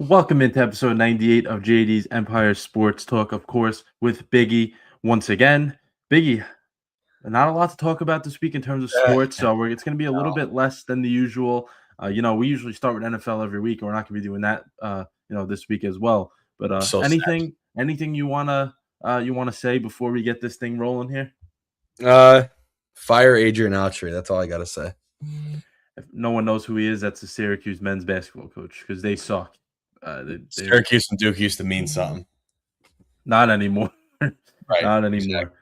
Welcome into episode 98 of JD's Empire Sports Talk, of course, with Biggie once again. Biggie, not a lot to talk about this week in terms of sports, so it's going to be a little bit less than the usual. We usually start with NFL every week, and we're not going to be doing that, this week as well. But So anything you wanna say before we get this thing rolling here? Fire Adrian Autry. That's all I gotta say. If no one knows who he is, that's the Syracuse men's basketball coach because they suck. Syracuse and Duke used to mean something. Not anymore. Right. Not anymore. Exactly.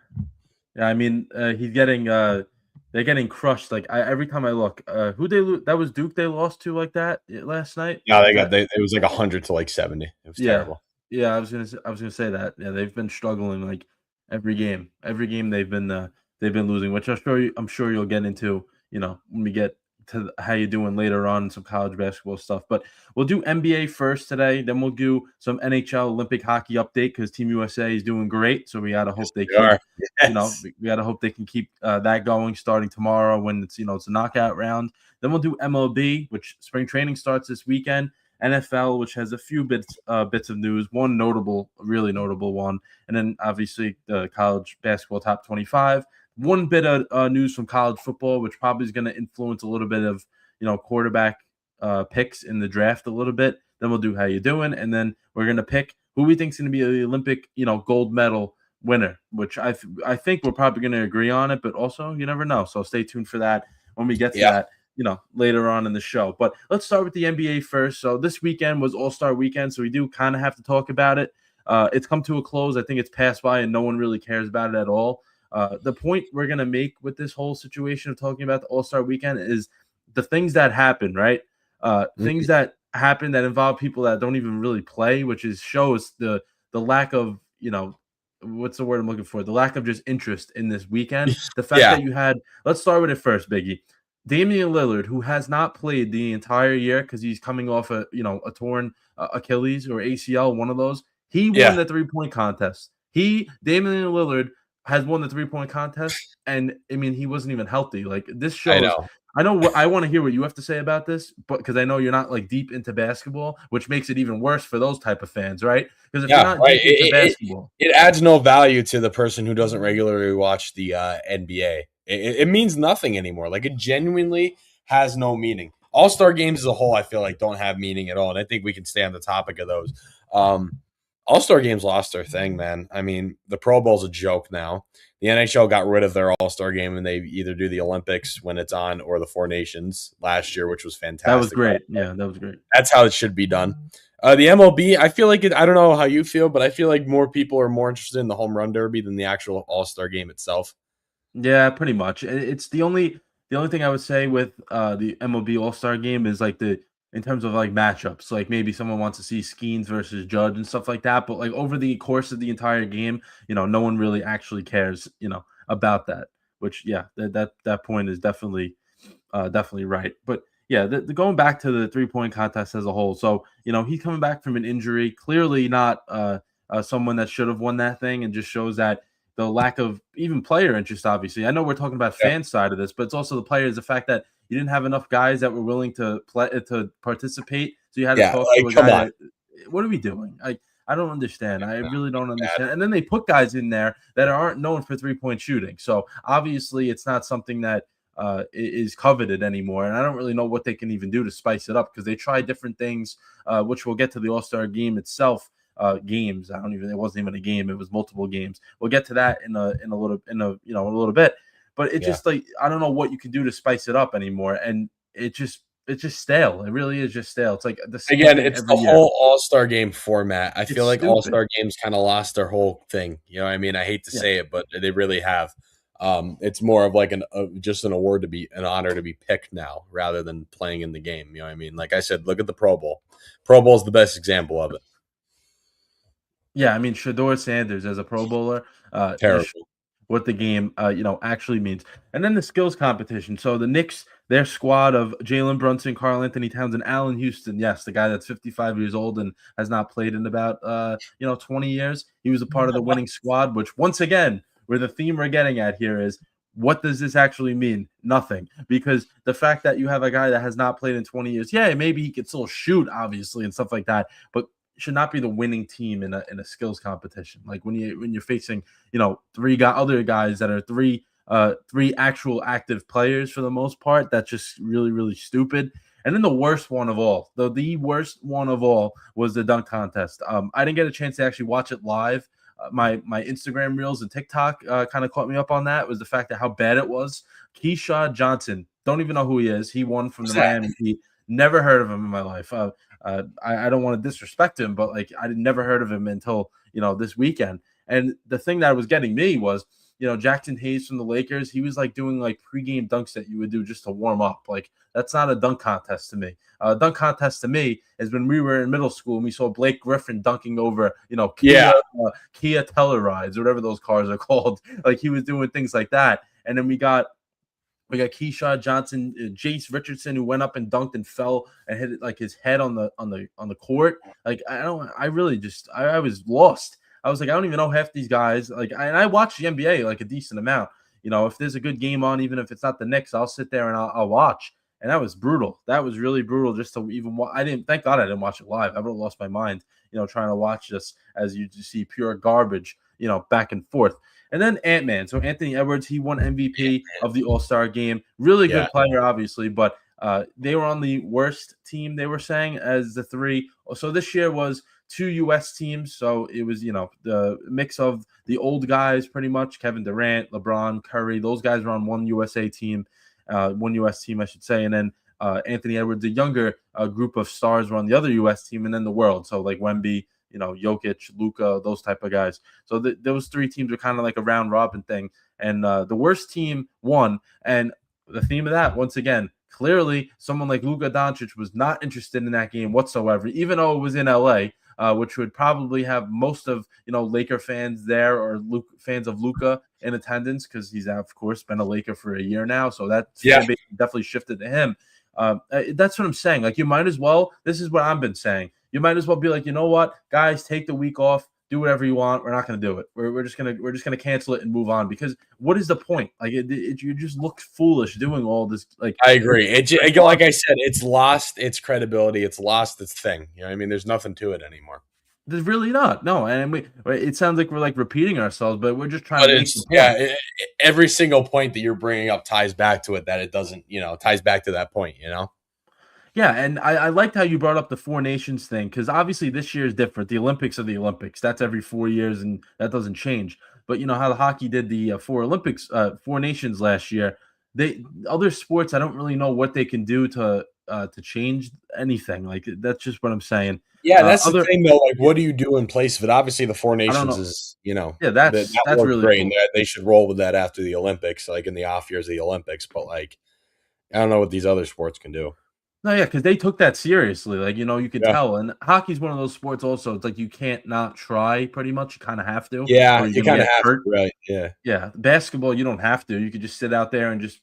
Yeah, I mean, he's getting they're getting crushed. Like every time I look, who they that was Duke they lost to like that last night. Yeah, it was like 100 to like 70. It was terrible. Yeah, I was gonna say that. Yeah, they've been struggling like every game. Every game they've been losing, which I'm sure you'll get into. When we get to how you doing later on, some college basketball stuff. But we'll do NBA first today. Then we'll do some NHL Olympic hockey update because Team USA is doing great. So we gotta hope they keep. We gotta hope they can keep that going starting tomorrow when it's a knockout round. Then we'll do MLB, which spring training starts this weekend. NFL, which has a few bits of news, one really notable one, and then obviously the college basketball top 25. One bit of news from college football, which probably is going to influence a little bit of quarterback picks in the draft a little bit. Then we'll do how you doing, and then we're going to pick who we think is going to be the Olympic gold medal winner, which I think we're probably going to agree on it, but also you never know. So stay tuned for that when we get to that. Later on in the show. But let's start with the NBA first. So this weekend was All-Star Weekend, so we do kind of have to talk about it. It's come to a close. I think it's passed by, and no one really cares about it at all. The point we're going to make with this whole situation of talking about the All-Star Weekend is the things that happen, right? Things that happen that involve people that don't even really play, which shows the lack of, what's the word I'm looking for? The lack of just interest in this weekend. The fact that you had – let's start with it first, Biggie. Damian Lillard, who has not played the entire year because he's coming off a torn Achilles or ACL, one of those. He won the 3-point contest. Damian Lillard has won the 3-point contest, and I mean he wasn't even healthy. Like this shows. I know I want to hear what you have to say about this, but because I know you're not like deep into basketball, which makes it even worse for those type of fans, right? Because if you're not deep into basketball, it adds no value to the person who doesn't regularly watch the NBA. It means nothing anymore. Like it genuinely has no meaning. All-Star games as a whole, I feel like don't have meaning at all. And I think we can stay on the topic of those. All-Star games lost their thing, man. I mean, the Pro Bowl's a joke now. The NHL got rid of their All-Star game and they either do the Olympics when it's on or the Four Nations last year, which was fantastic. That was great. Yeah, that was great. That's how it should be done. The MLB, I feel like I don't know how you feel, but I feel like more people are more interested in the home run derby than the actual All-Star game itself. Yeah, pretty much. It's the only thing I would say with the MLB All-Star game is like in terms of like matchups, like maybe someone wants to see Skeens versus Judge and stuff like that. But like over the course of the entire game, no one really actually cares, about that. Which that point is definitely right. But yeah, the going back to the 3-point contest as a whole. So he's coming back from an injury, clearly not someone that should have won that thing, and just shows that. The lack of even player interest, obviously. I know we're talking about fan side of this, but it's also the players. The fact that you didn't have enough guys that were willing to participate, so you had to talk to a guy. What are we doing? I don't understand. I really don't understand. And then they put guys in there that aren't known for 3-point shooting. So obviously, it's not something that is coveted anymore. And I don't really know what they can even do to spice it up because they try different things, which we'll get to the All-Star game itself. games. It wasn't even a game. It was multiple games. We'll get to that in a little bit. But it Yeah. just like I don't know what you can do to spice it up anymore, and it's just stale. It really is just stale. It's like the same Again, thing it's every the year. whole All-Star game format. I It's feel like stupid. All-Star games kind of lost their whole thing. You know what I mean? I hate to Yeah. say it, but they really have. It's more of like just an award to be an honor to be picked now rather than playing in the game. You know what I mean? Like I said, look at the Pro Bowl. Pro Bowl is the best example of it. Yeah, I mean, Shador Sanders as a Pro Bowler, just Terrible. what the game, actually means. And then the skills competition. So the Knicks, their squad of Jalen Brunson, Karl Anthony Towns, and Allen Houston. Yes, the guy that's 55 years old and has not played in about 20 years. He was a part of the winning squad. Which once again, where the theme we're getting at here is, what does this actually mean? Nothing. Because the fact that you have a guy that has not played in 20 years, yeah, maybe he could still shoot, obviously, and stuff like that, but should not be the winning team in a skills competition. Like when you're facing other guys that are three actual active players for the most part. That's just really, really stupid. And then the worst one of all, the worst one of all was the dunk contest. I didn't get a chance to actually watch it live. My Instagram reels and TikTok kind of caught me up on that. Was the fact that how bad it was. Keyshawn Johnson, don't even know who he is. He won from Who's the that? Miami Heat. Never heard of him in my life. I don't want to disrespect him, but like I never heard of him until this weekend. And the thing that was getting me was Jackson Hayes from the Lakers. He was like doing like pregame dunks that you would do just to warm up. Like that's not a dunk contest to me. A dunk contest to me is when we were in middle school and we saw Blake Griffin dunking over Yeah. Kia Tellurides, whatever those cars are called. Like he was doing things like that. And then we got Keyshawn Johnson, Jace Richardson, who went up and dunked and fell and hit like his head on the court. Like I really just I was lost. I was like, I don't even know half these guys. Like I watch the NBA like a decent amount. If there's a good game on, even if it's not the Knicks, I'll sit there and I'll watch. And that was brutal. That was really brutal just to even watch. Thank God I didn't watch it live. I would have lost my mind, trying to watch this as you just see pure garbage, back and forth. And then Ant-Man. So Anthony Edwards, he won MVP of the All-Star game. Really good player, obviously, but they were on the worst team, they were saying, as the three. So this year was 2 U.S. teams. So it was, the mix of the old guys pretty much, Kevin Durant, LeBron, Curry. Those guys were on one USA team, one U.S. team, I should say. And then Anthony Edwards, the younger group of stars, were on the other U.S. team, and then the world. So like Wemby, Jokic, Luka, those type of guys. So those three teams are kind of like a round robin thing. And the worst team won. And the theme of that, once again, clearly someone like Luka Doncic was not interested in that game whatsoever, even though it was in LA, which would probably have most of, Laker fans there or fans of Luka in attendance because he's, of course, been a Laker for a year now. So that fan base definitely shifted to him. That's what I'm saying. Like, you might as well, this is what I've been saying. You might as well be like, you know what, guys, take the week off, do whatever you want. We're not going to do it. We're just gonna cancel it and move on, because what is the point? Like, you just look foolish doing all this. Like, I agree. Like I said, it's lost its credibility. It's lost its thing. You know what I mean? There's nothing to it anymore. There's really not. No, and it sounds like we're like repeating ourselves, but we're just trying to make the point. Every single point that you're bringing up ties back to it. That it doesn't, ties back to that point. Yeah, and I liked how you brought up the Four Nations thing, because obviously this year is different. The Olympics are the Olympics. That's every 4 years, and that doesn't change. But you know how the hockey did the Four Nations last year. Other sports, I don't really know what they can do to change anything. Like, that's just what I'm saying. Yeah, that's the thing, though. Like, what do you do in place of it? Obviously, the Four Nations is, yeah, that's worked really great. cool. And they should roll with that after the Olympics, like in the off years of the Olympics. But like, I don't know what these other sports can do. No, yeah, because they took that seriously. Like, you could tell. And hockey's one of those sports also. It's like you can't not try, pretty much. You kind of have to. Yeah, you kind of have to, right? Yeah. Yeah. Basketball, you don't have to. You could just sit out there and just,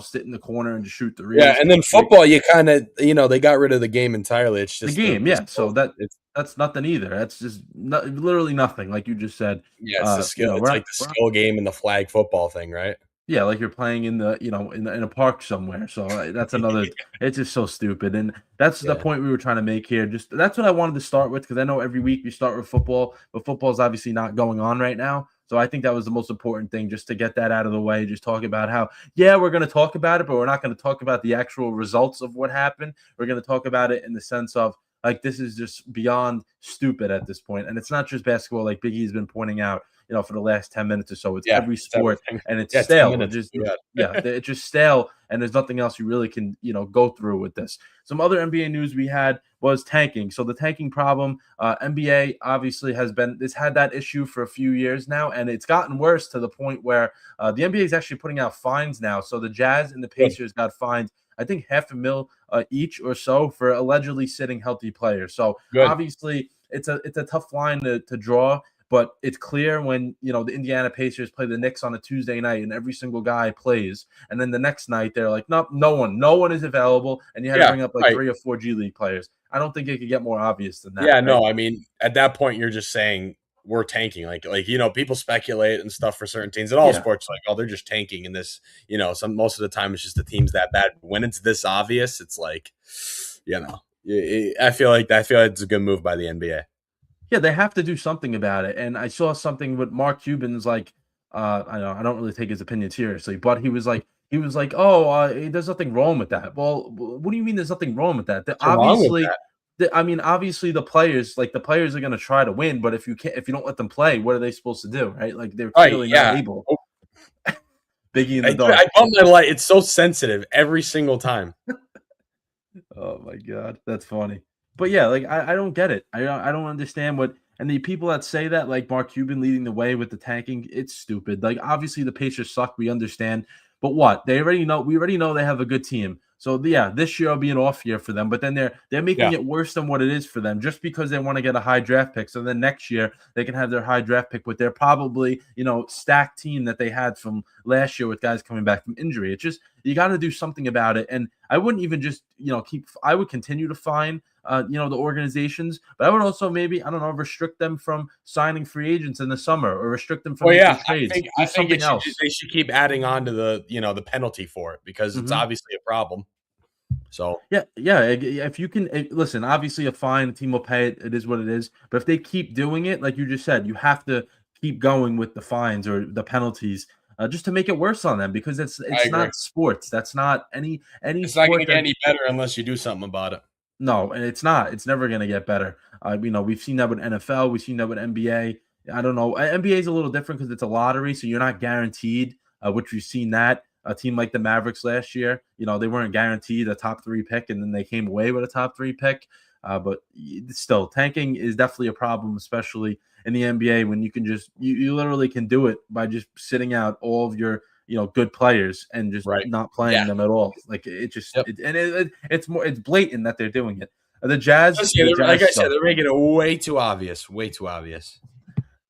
sit in the corner and just shoot the reels. Yeah, and then football, you kind of, they got rid of the game entirely. It's just the game, yeah. So that's nothing either. That's just literally nothing, like you just said. Yeah, it's the skill. It's like the skill game and the flag football thing, right? Yeah, like you're playing in the in a park somewhere. So that's another. It's just so stupid, and that's the point we were trying to make here. Just that's what I wanted to start with, because I know every week we start with football, but football is obviously not going on right now. So I think that was the most important thing, just to get that out of the way. Just talk about how, we're going to talk about it, but we're not going to talk about the actual results of what happened. We're going to talk about it in the sense of Like this is just beyond stupid at this point. And it's not just basketball, like Biggie's been pointing out, for the last 10 minutes or so. It's Yeah, every it's sport, everything. and it's Yeah, 10 stale. It minutes. just Yeah. yeah, it's just stale, and there's nothing else you really can go through with this. Some other NBA news we had was tanking. So the tanking problem, NBA obviously has had that issue for a few years now, and it's gotten worse to the point where the NBA is actually putting out fines now. So the Jazz and the Good. Pacers got fined, I think, $500,000 each or so for allegedly sitting healthy players. So Good. obviously it's a tough line to draw. But it's clear when the Indiana Pacers play the Knicks on a Tuesday night and every single guy plays, and then the next night they're like, nope, no one is available, and you had to Yeah, bring up like right. 3 or 4 G League players. I don't think it could get more obvious than that, Yeah, right? no, I mean, at that point, you're just saying we're tanking. Like people speculate and stuff for certain teams in all Yeah, sports, like, oh, they're just tanking in this. Most of the time it's just the team's that bad. When it's this obvious, it's like, I feel like it's a good move by the NBA. yeah, they have to do something about it. And I saw something with Mark Cuban's like, I don't really take his opinion seriously, but he was like, oh, there's nothing wrong with that. Well, what do you mean there's nothing wrong with that? What's wrong with Obviously, that? I mean, obviously the players are going to try to win, but if you don't let them play, what are they supposed to do, right? Like they're Right? clearly not Yeah. able. Oh, Biggie in the I dark. bump my light. It's so sensitive every single time. Oh my god, that's funny. But yeah, like I don't get it. I don't understand what, and the people that say that, like Mark Cuban leading the way with the tanking, it's stupid. Like obviously the Pacers suck, we understand. But what? We already know they have a good team. So yeah, this year will be an off year for them, but then they're making Yeah. it worse than what it is for them just because they want to get a high draft pick. So then next year they can have their high draft pick with their probably, stacked team that they had from last year with guys coming back from injury. It's just you got to do something about it. And I wouldn't even just, I would continue to fine, the organizations, but I would also maybe, I don't know, restrict them from signing free agents in the summer or restrict them from Well, making yeah, I trades. think Do I think something else. they should keep adding on to the penalty for it because it's Hmm. obviously a problem. So Yeah, yeah. If you can listen, obviously a fine, a team will pay it. It is what it is. But if they keep doing it, like you just said, you have to keep going with the fines or the penalties, just to make it worse on them because it's I it's agree. not sports. That's not any It's not going to sport get that. any better unless you do something about it. No, and it's not. It's never going to get better. We've seen that with NFL. We've seen that with NBA. I don't know. NBA is a little different because it's a lottery, so you're not guaranteed. Which we've seen that a team like the Mavericks last year. They weren't guaranteed a top 3 pick, and then they came away with a top 3 pick. But still, tanking is definitely a problem, especially in the NBA when you can just you literally can do it by just sitting out all of your good players and just Right. not Yeah. playing them at all. Like it just Yep. it's blatant that they're doing it. The Jazz, Just, yeah, the like I Jazz said, suck. they're making it way too obvious. Way too obvious.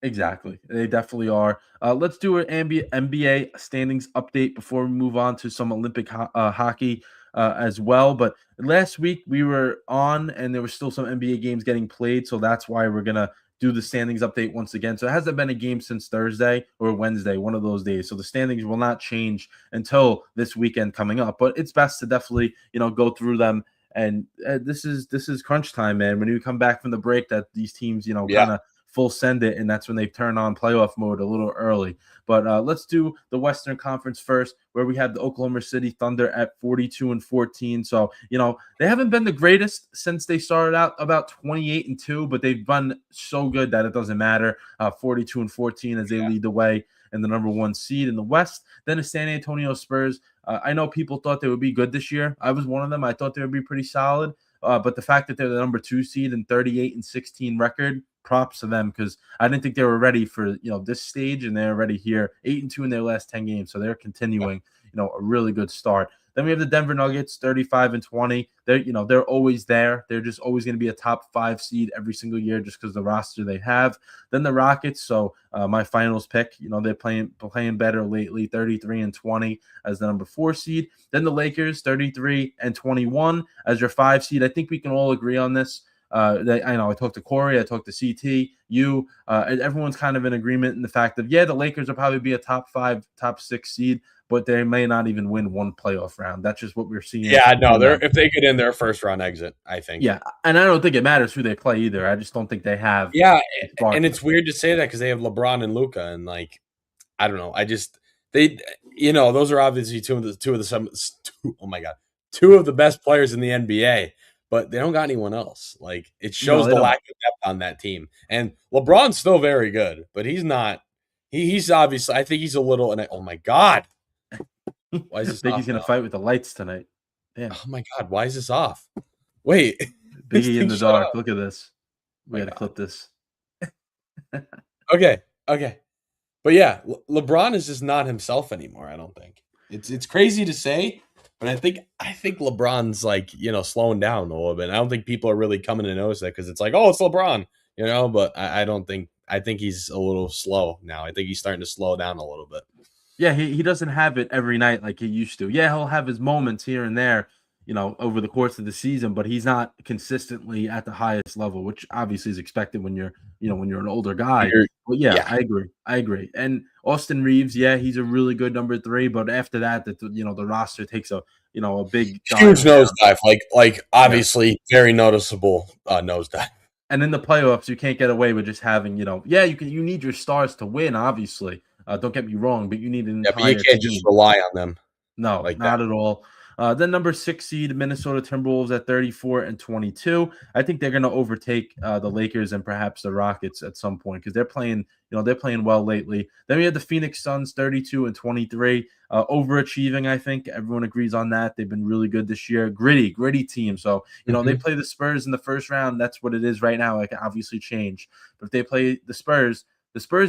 Exactly, they definitely are. Let's do an NBA standings update before we move on to some Olympic hockey as well. But last week we were on, and there were still some NBA games getting played, so that's why we're gonna do the standings update once again. So it hasn't been a game since Thursday or Wednesday, one of those days. So the standings will not change until this weekend coming up. But it's best to definitely go through them. And this is crunch time, man. When you come back from the break, that these teams Yeah. kind of full send it, and that's when they turn on playoff mode a little early. But let's do the Western Conference first, where we have the Oklahoma City Thunder at 42-14. So they haven't been the greatest since they started out about 28-2, but they've been so good that it doesn't matter. 42-14 as they lead the way and the number 1 seed in the West. Then the San Antonio Spurs. I know people thought they would be good this year. I was one of them. I thought they would be pretty solid. But the fact that they're the number 2 seed and 38-16 record, props to them because I didn't think they were ready for this stage, and they're already here, 8-2 in their last 10 games, so they're continuing a really good start. Then we have the Denver Nuggets, 35-20. They're always there. They're just always going to be a top 5 seed every single year just because the roster they have. Then the Rockets, so my finals pick, they're playing better lately, 33-20 as the number 4 seed. Then the Lakers, 33-21 as your 5 seed. I think we can all agree on this. I know I talked to Corey, I talked to CT, and everyone's kind of in agreement in the fact that the Lakers will probably be a top 5, top 6 seed, but they may not even win one playoff round. That's just what we're seeing. Yeah, no, if they get in their first round exit, I think. Yeah, and I don't think it matters who they play either. I just don't think they have. Yeah, spark. and it's weird to say that because they have LeBron and Luca, and like, I don't know. Those are obviously two of the oh my god, two of the best players in the NBA. but they don't got anyone else. Like it No, shows they the don't. lack of depth on that team. And LeBron's still very good, but he's not. He's obviously. I think he's a little. And oh my god, why is this Biggie's off gonna now? fight with the lights tonight. Damn, Oh my god, why is this off? Wait, this Biggie in thing the shut dark. up. Look at this. Oh We my got to god. clip this. Okay, okay, but yeah, LeBron is just not himself anymore. I don't think it's crazy to say, but I think LeBron's like slowing down a little bit. I don't think people are really coming to notice that because it's like, oh, it's LeBron, But I don't think I think he's a little slow now. I think he's starting to slow down a little bit. Yeah, he doesn't have it every night like he used to. Yeah, he'll have his moments here and there, over the course of the season, but he's not consistently at the highest level, which obviously is expected when you're an older guy. You're, But yeah, yeah, I agree. I agree. And Austin Reeves, yeah, he's a really good number 3, but after that, the roster takes a big huge dive down. nosedive, like Yeah. obviously very noticeable nosedive. And in the playoffs, you can't get away with just having, yeah, you need your stars to win, obviously. Don't get me wrong, but you need an Yeah, but you entire can't just team. rely on them No, like that. not at all. Then number 6 seed Minnesota Timberwolves at 34 and 22. I think they're going to overtake the Lakers and perhaps the Rockets at some point because they're playing well lately. Then we have the Phoenix Suns 32 and 23, overachieving. I think everyone agrees on that. They've been really good this year. Gritty team. So they Mhm. play the Spurs in the first round. That's what it is right now. It can obviously change, but if they play the Spurs,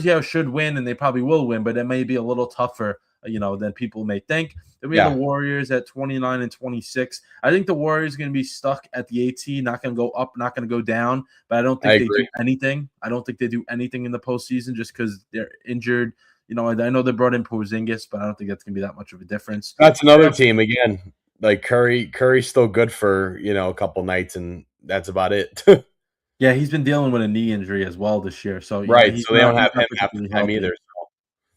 yeah, should win and they probably will win, but it may be a little tougher than people may think. Then we have the Yeah, Warriors at 29 and 26. I think the Warriors are going to be stuck at the 18, not going to go up, not going to go down. But I don't I think they agree. do anything. I don't think they do anything in the postseason just because they're injured. I know they brought in Porzingis, but I don't think that's going to be that much of a difference. That's another team again. Like Curry's still good for a couple nights, and that's about it. Yeah, he's been dealing with a knee injury as well this year, so Right. he's So they not don't he's have him not half the particularly time either. healthy.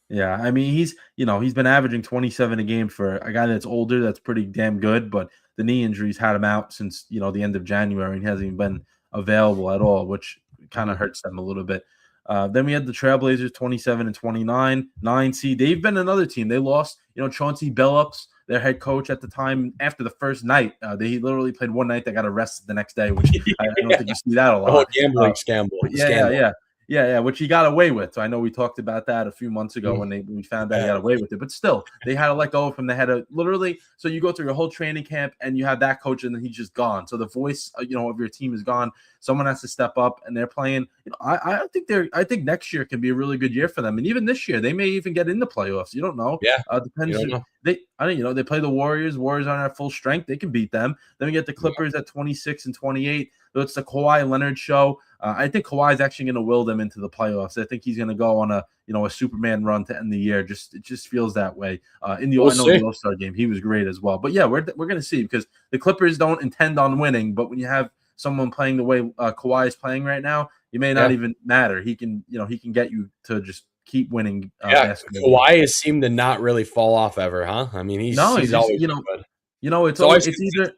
Yeah, I mean he's been averaging 27 a game for a guy that's older. That's pretty damn good. But the knee injuries had him out since the end of January, and he hasn't even been available at all, which kind of Mhm. hurts them a little bit. Then we had the Trailblazers 27 and 29, 9 seed. They've been another team. They lost Chauncey Billups, their head coach at the time. After the first night, they literally played one night. They got arrested the next day, which I don't Yeah, think you see that a the whole lot. Uh, gambling scandal. but yeah, yeah, Scandal. yeah. Yeah, yeah, which he got away with. So I know we talked about that a few months ago Mhm. when we found out he Bad. got away with it. But still, they had to let go of him. They had to literally. So you go through your whole training camp and you have that coach, and then he's just gone. So the voice, of your team is gone. Someone has to step up, and they're playing. I think next year can be a really good year for them, and even this year they may even get in the playoffs. You don't know. Yeah, you Depends. don't know. I don't. They play the Warriors. Warriors aren't at full strength. They can beat them. Then we get the Yeah. Clippers at 26 and 28. So it's the Kawhi Leonard show. I think Kawhi is actually going to will them into the playoffs. I think he's going to go on a Superman run to end the year. It just feels that way. We'll I know the see. All-Star game, he was great as well. But yeah, we're going to see because the Clippers don't intend on winning. But when you have someone playing the way Kawhi is playing right now, you may not Yeah. even matter. He can get you to just keep winning Yeah. basketball games. Kawhi has seemed to not really fall off ever, huh? I mean, No, he's always been good. it's It's always it's either consistent.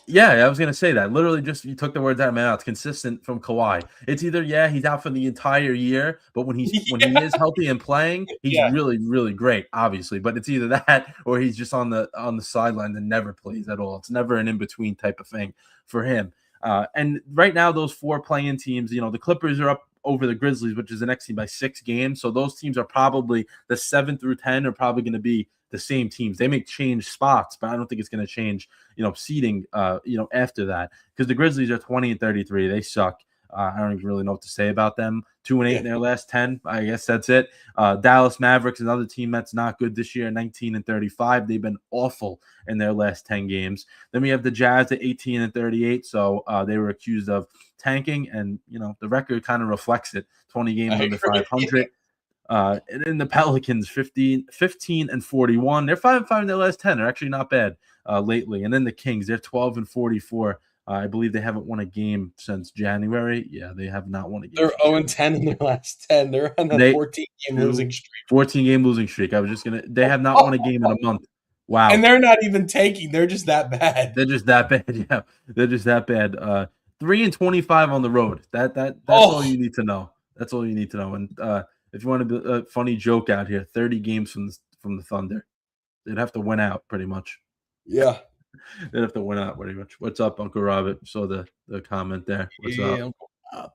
yeah, I was gonna say that. Literally, just you took the words out of my mouth. Consistent from Kawhi. It's either he's out for the entire year, but when he is healthy and playing, he's Yeah. really really great, obviously. But it's either that or he's just on the sidelines and never plays at all. It's never an in between type of thing for him. And right now, those 4 playing teams, the Clippers are up over the Grizzlies, which is the next team by 6 games. So those teams are probably the 7 through 10 are probably going to be the same teams. They may change spots, but I don't think it's going to change seeding, after that because the Grizzlies are 20 and 33. They suck. I don't even really know what to say about them. 2-8 Yeah. in their last 10. I guess that's it. Dallas Mavericks, another team that's not good this year, 19 and 35. They've been awful in their last 10 games. Then we have the Jazz at 18 and 38. So they were accused of tanking, and the record kind of reflects it. 20 games I under agree. 500. And then the Pelicans 15 and 41. They're 5-5 in their last 10. They're actually not bad lately. And then the Kings, they're 12 and 44. I believe they haven't won a game since January. Yeah, they have not won a game They're since 0 and January. 10 in their last 10. They're on a They 14-game losing two streak. 14-game losing streak. They have not won a game in a month. And Wow. they're not even tanking. They're just that bad. They're just that bad. Yeah. They're just that bad. 3 and 25 on the road. That's all Oh, you need to know. That's all you need to know. And if you want a funny joke out here, 30 games from the Thunder. They'd have to win out pretty much. yeah. They'd have to win out pretty much. What's up, Uncle Robert? Saw the comment there. What's up? Yeah.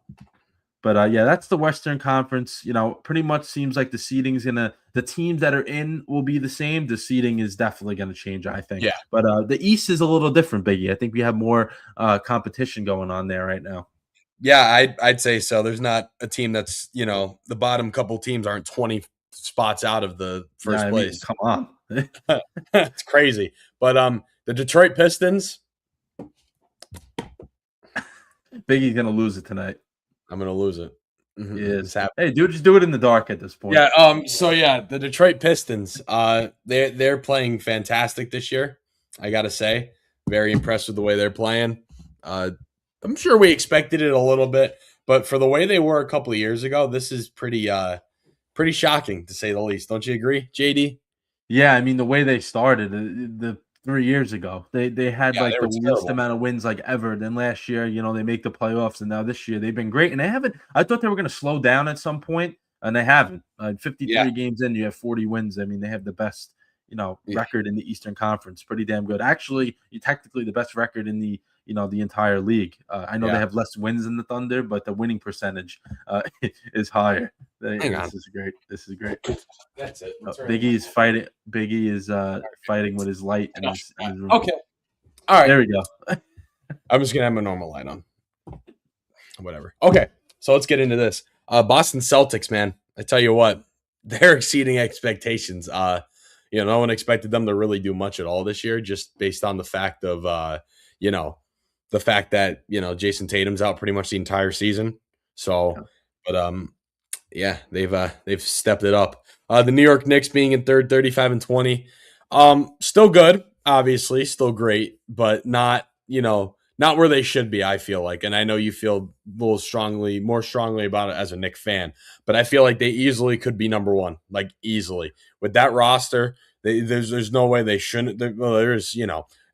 But yeah, that's the Western Conference. Pretty much seems like the seeding's the teams that are in will be the same. The seeding is definitely gonna change, I think. Yeah. But the East is a little different, Biggie. I think we have more competition going on there right now. Yeah, I'd say so. There's not a team that's, the bottom couple teams aren't 20 spots out of the Yeah, first I mean, place. come on. It's crazy. But the Detroit Pistons, Biggie's gonna lose it tonight. I'm gonna lose it. He It's is. happening. Hey, dude, just do it in the dark at this point. Yeah. So yeah, the Detroit Pistons. They're playing fantastic this year. I gotta say, very impressed with the way they're playing. I'm sure we expected it a little bit, but for the way they were a couple of years ago, this is pretty shocking to say the least. Don't you agree, JD? Yeah, I mean the way they started the 3 years ago, they had Yeah, like they the were least terrible. amount of wins like ever. Then last year, they make the playoffs, and now this year they've been great. And they haven't. I thought they were going to slow down at some point, and they haven't. Yeah, 53 games in, you have 40 wins. I mean, they have the best yeah, record in the Eastern Conference. Pretty damn good. Actually, technically the best record in the entire league. I know they yeah. have less wins than the Thunder, but the winning percentage is higher. Hang on. This is great. This is great. That's it. Oh, Biggie is fighting. Biggie is fighting with his light in his room. Okay. All right. There we go. I'm just gonna have my normal light on. Whatever. Okay. So let's get into this. Boston Celtics, man. I tell you what, they're exceeding expectations. No one expected them to really do much at all this year, just based on the fact of the fact that Jason Tatum's out pretty much the entire season. So, but yeah, they've stepped it up. The New York Knicks being in third, 35-20. Still good, obviously, still great, but not where they should be, I feel like. And I know you feel more strongly about it as a Knicks fan, but I feel like they easily could be number one, like easily. With that roster, there's no way they shouldn't.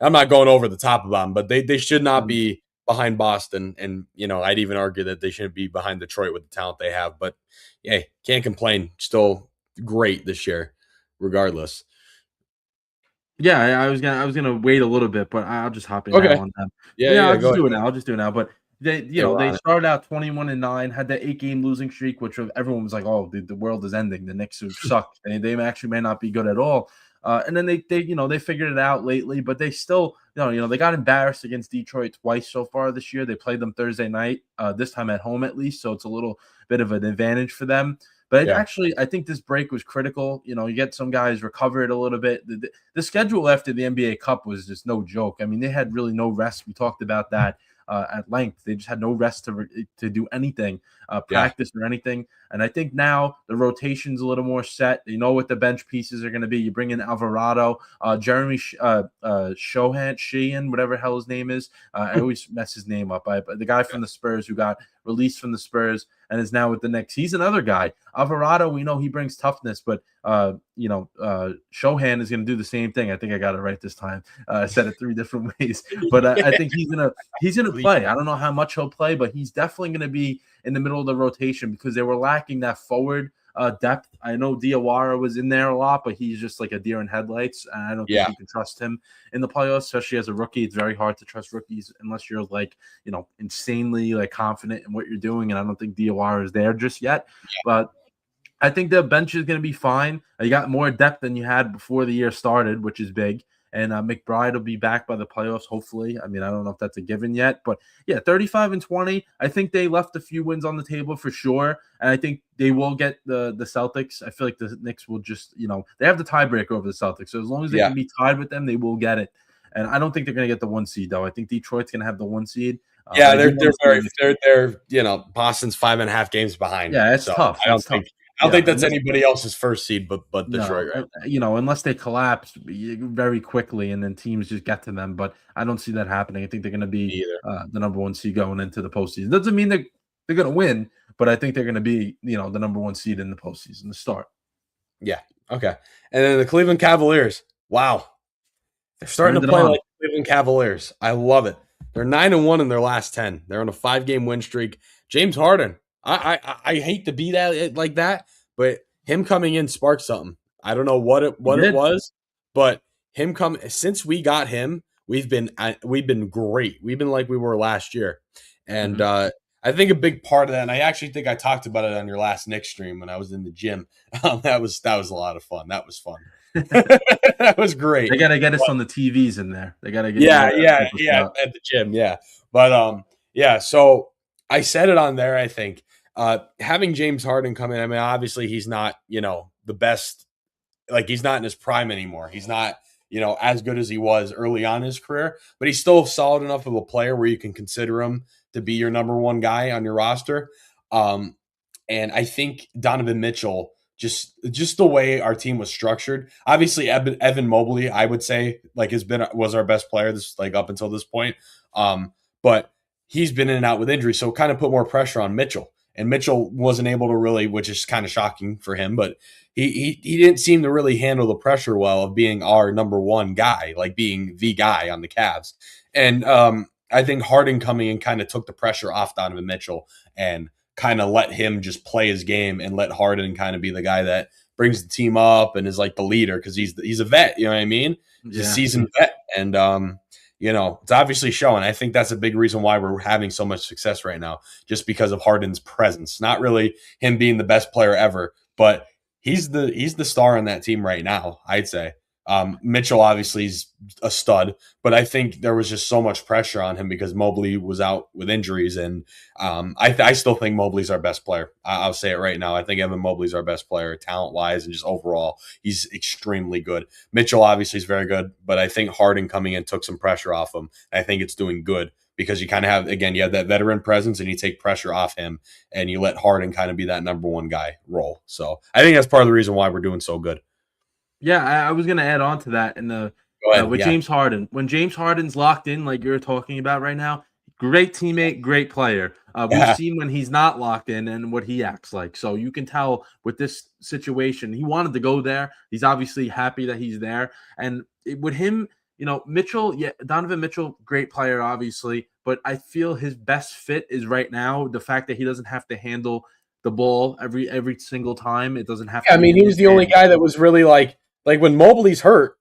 I'm not going over the top about them, but they should not be behind Boston. And, I'd even argue that they shouldn't be behind Detroit with the talent they have. But, yeah, can't complain. Still great this year, regardless. Yeah, I was gonna wait a little bit, but I'll just hop in Okay. now on them. Yeah, I'll go just ahead. do it now. I'll just do it now. But they, Yeah, we're they on it. started out 21-9, had that 8-game losing streak, which everyone was like, "Oh, the world is ending. The Knicks have sucked. They actually may not be good at all." And then they figured it out lately, but they still, they got embarrassed against Detroit twice so far this year. They played them Thursday night, this time at home at least, so it's a little bit of an advantage for them. But Yeah. actually, I think this break was critical. You get some guys recovered a little bit. The schedule after the NBA Cup was just no joke. I mean, they had really no rest. We talked about that at length. They just had no rest to do anything, practice or anything. And I think now the rotation's a little more set. You know what the bench pieces are going to be. You bring in Alvarado, Jeremy Sheehan, whatever the hell his name is. I always mess his name up. The guy from the Spurs who got released from the Spurs and is now with the Knicks. He's another guy. Alvarado, we know he brings toughness, but Shohan is going to do the same thing. I think I got it right this time. I said it 3 different ways, but I think he's gonna play. I don't know how much he'll play, but he's definitely going to be in the middle of the rotation because they were lacking that forward depth. I know Diawara was in there a lot, but he's just like a deer in headlights, and I don't think you can trust him in the playoffs, especially as a rookie. It's very hard to trust rookies unless you're insanely confident in what you're doing, and I don't think Diawara is there just yet. But I think the bench is going to be fine. You got more depth than you had before the year started, which is big. And McBride will be back by the playoffs, hopefully. I mean, I don't know if that's a given yet, but yeah, 35-20. I think they left a few wins on the table for sure, and I think they will get the Celtics. I feel like the Knicks will just, they have the tiebreaker over the Celtics, so as long as they can be tied with them, they will get it. And I don't think they're going to get the 1 seed though. I think Detroit's going to have the 1 seed. Yeah, they're Boston's 5.5 games behind. Yeah, it's so tough. I don't think that's anybody else's first seed, but Detroit. No, right? Unless they collapse very quickly and then teams just get to them. But I don't see that happening. I think they're going to be the number 1 seed going into the postseason. Doesn't mean they're going to win, but I think they're going to be the number 1 seed in the postseason to start. Yeah. Okay. And then the Cleveland Cavaliers. Wow, they're starting to play like Cleveland Cavaliers. I love it. They're 9-1 in their last 10. They're on a 5-game win streak. James Harden. I hate to be that like that, but him coming in sparked something. I don't know what it was, but him since we got him, we've been great. We've been like we were last year, and Mhm. I think a big part of that, and I actually think I talked about it on your last Nick stream when I was in the gym. That was a lot of fun. That was fun. That was great. They gotta get us on the TVs in there. They gotta get. They Yeah, gotta yeah, help us yeah, out. at the gym, yeah. But yeah, so I said it on there, I think. Having James Harden come in, I mean, obviously he's not, the best, like he's not in his prime anymore. He's not, as good as he was early on in his career, but he's still solid enough of a player where you can consider him to be your number one guy on your roster. Um, and I think Donovan Mitchell, just the way our team was structured. Obviously, Evan Mobley, I would say, like was our best player this like up until this point. But he's been in and out with injury, so it kind of put more pressure on Mitchell. And Mitchell wasn't able to really, which is kind of shocking for him, but he didn't seem to really handle the pressure well of being our number one guy, like being the guy on the Cavs. And I think Harden coming in kind of took the pressure off Donovan Mitchell and kind of let him just play his game and let Harden kind of be the guy that brings the team up and is like the leader because he's a vet, you know what I mean? He's a Yeah. seasoned vet, and it's obviously showing. I think that's a big reason why we're having so much success right now, just because of Harden's presence. Not really him being the best player ever, but he's the star on that team right now, I'd say. Mitchell obviously is a stud, but I think there was just so much pressure on him because Mobley was out with injuries, and I still think Mobley's our best player. I'll say it right now. I think Evan Mobley's our best player, talent wise, and just overall, he's extremely good. Mitchell obviously is very good, but I think Harden coming in took some pressure off him. I think it's doing good because you kind of you have that veteran presence, and you take pressure off him, and you let Harden kind of be that number one guy role. So I think that's part of the reason why we're doing so good. Yeah, I was gonna add on to that in the Go ahead. with Yeah. James Harden. When James Harden's locked in, like you're talking about right now, great teammate, great player. We've Yeah. seen when he's not locked in and what he acts like. So you can tell with this situation, he wanted to go there. He's obviously happy that he's there. And with him, Mitchell, yeah, Donovan Mitchell, great player, obviously. But I feel his best fit is right now the fact that he doesn't have to handle the ball every single time. It doesn't have Yeah, to I be mean, in he was his the only hands. guy that was really like when Mobley's hurt,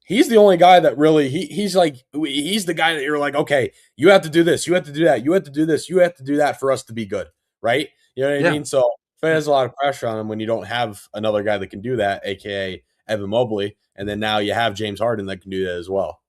he's the only guy that really he's the guy that you're like, okay, you have to do this, you have to do that, you have to do this, you have to do that for us to be good, right? You know what I Yeah. mean? So there's a lot of pressure on him when you don't have another guy that can do that, aka Evan Mobley, and then now you have James Harden that can do that as well.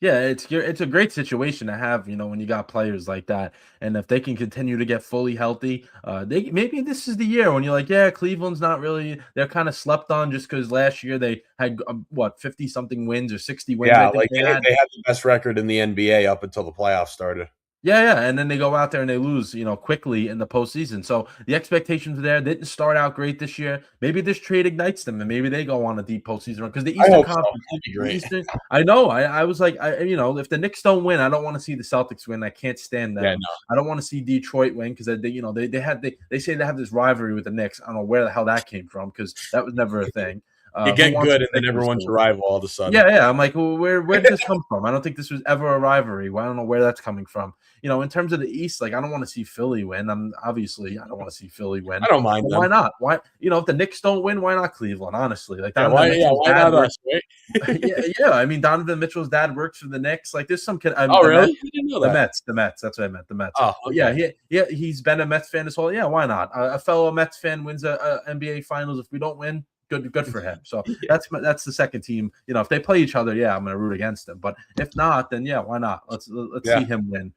Yeah, it's a great situation to have, when you got players like that, and if they can continue to get fully healthy, they maybe this is the year when you're like, yeah, Cleveland's not really, they're kind of slept on just because last year they had what 50 something wins or 60 wins, I Yeah, think like they they had. they had the best record in the NBA up until the playoffs started. Yeah, yeah, and then they go out there and they lose, quickly in the postseason. So the expectations there didn't start out great this year. Maybe this trade ignites them, and maybe they go on a deep postseason run because the I Eastern hope so. Conference, That'd be the great. Eastern. I know. I was like, if the Knicks don't win, I don't want to see the Celtics win. I can't stand Yeah, them. I don't want to see Detroit win because they say they have this rivalry with the Knicks. I don't know where the hell that came from because that was never a thing. you Who get wants good, the and then Sixers everyone's to your win? rival all of a sudden. Yeah, yeah. I'm like, well, where did this come from? I don't think this was ever a rivalry. Well, I don't know where that's coming from. In terms of the East, like I don't want to see Philly win. I don't want to see Philly win. I don't mind But why them. not? Why, if the Knicks don't win, why not Cleveland? Honestly, like Yeah, Donovan why? Yeah, Mitchell's why dad not works. us? Right? Yeah, yeah. I mean, Donovan Mitchell's dad works for the Knicks. Like, there's some kid. Oh, The really? Mets. I didn't know The that. Mets. The Mets. That's what I meant. The Mets. Oh, But yeah, okay. he's been a Mets fan this whole. Yeah, why not? A fellow Mets fan wins a NBA Finals. If we don't win, good for him. So Yeah. that's the second team. If they play each other, yeah, I'm gonna root against them. But if not, then yeah, why not? Let's see Yeah. him win.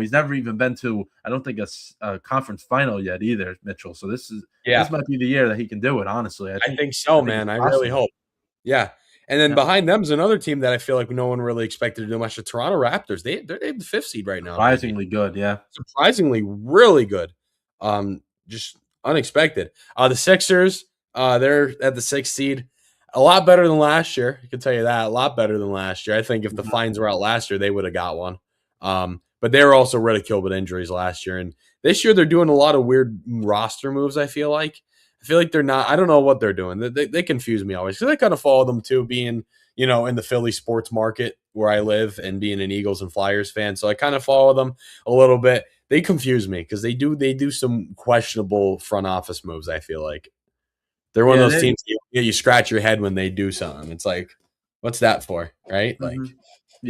He's never even been to, I don't think, a conference final yet either, Mitchell. So this Yeah. might be the year that he can do it. Honestly, I think so, I think man. it's I really possible. hope. Yeah. And then Yeah, behind them's another team that I feel like no one really expected to do much. The Toronto Raptors. They have the fifth seed right now, maybe. surprisingly good. Yeah. Surprisingly, really good. Just unexpected. The Sixers, they're at the sixth seed. A lot better than last year. I can tell you that. A lot better than last year. I think if the Mhm. fines were out last year, they would have got one. But they were also ridiculed with injuries last year. And this year they're doing a lot of weird roster moves, I feel like. I feel like they're not, I don't know what they're doing. They confuse me always. Because I kind of follow them too, being, in the Philly sports market where I live and being an Eagles and Flyers fan. So I kind of follow them a little bit. They confuse me because they do some questionable front office moves, I feel like. They're one of Yeah. those teams you scratch your head when they do something. It's like, what's that for? Right? Like, Mhm.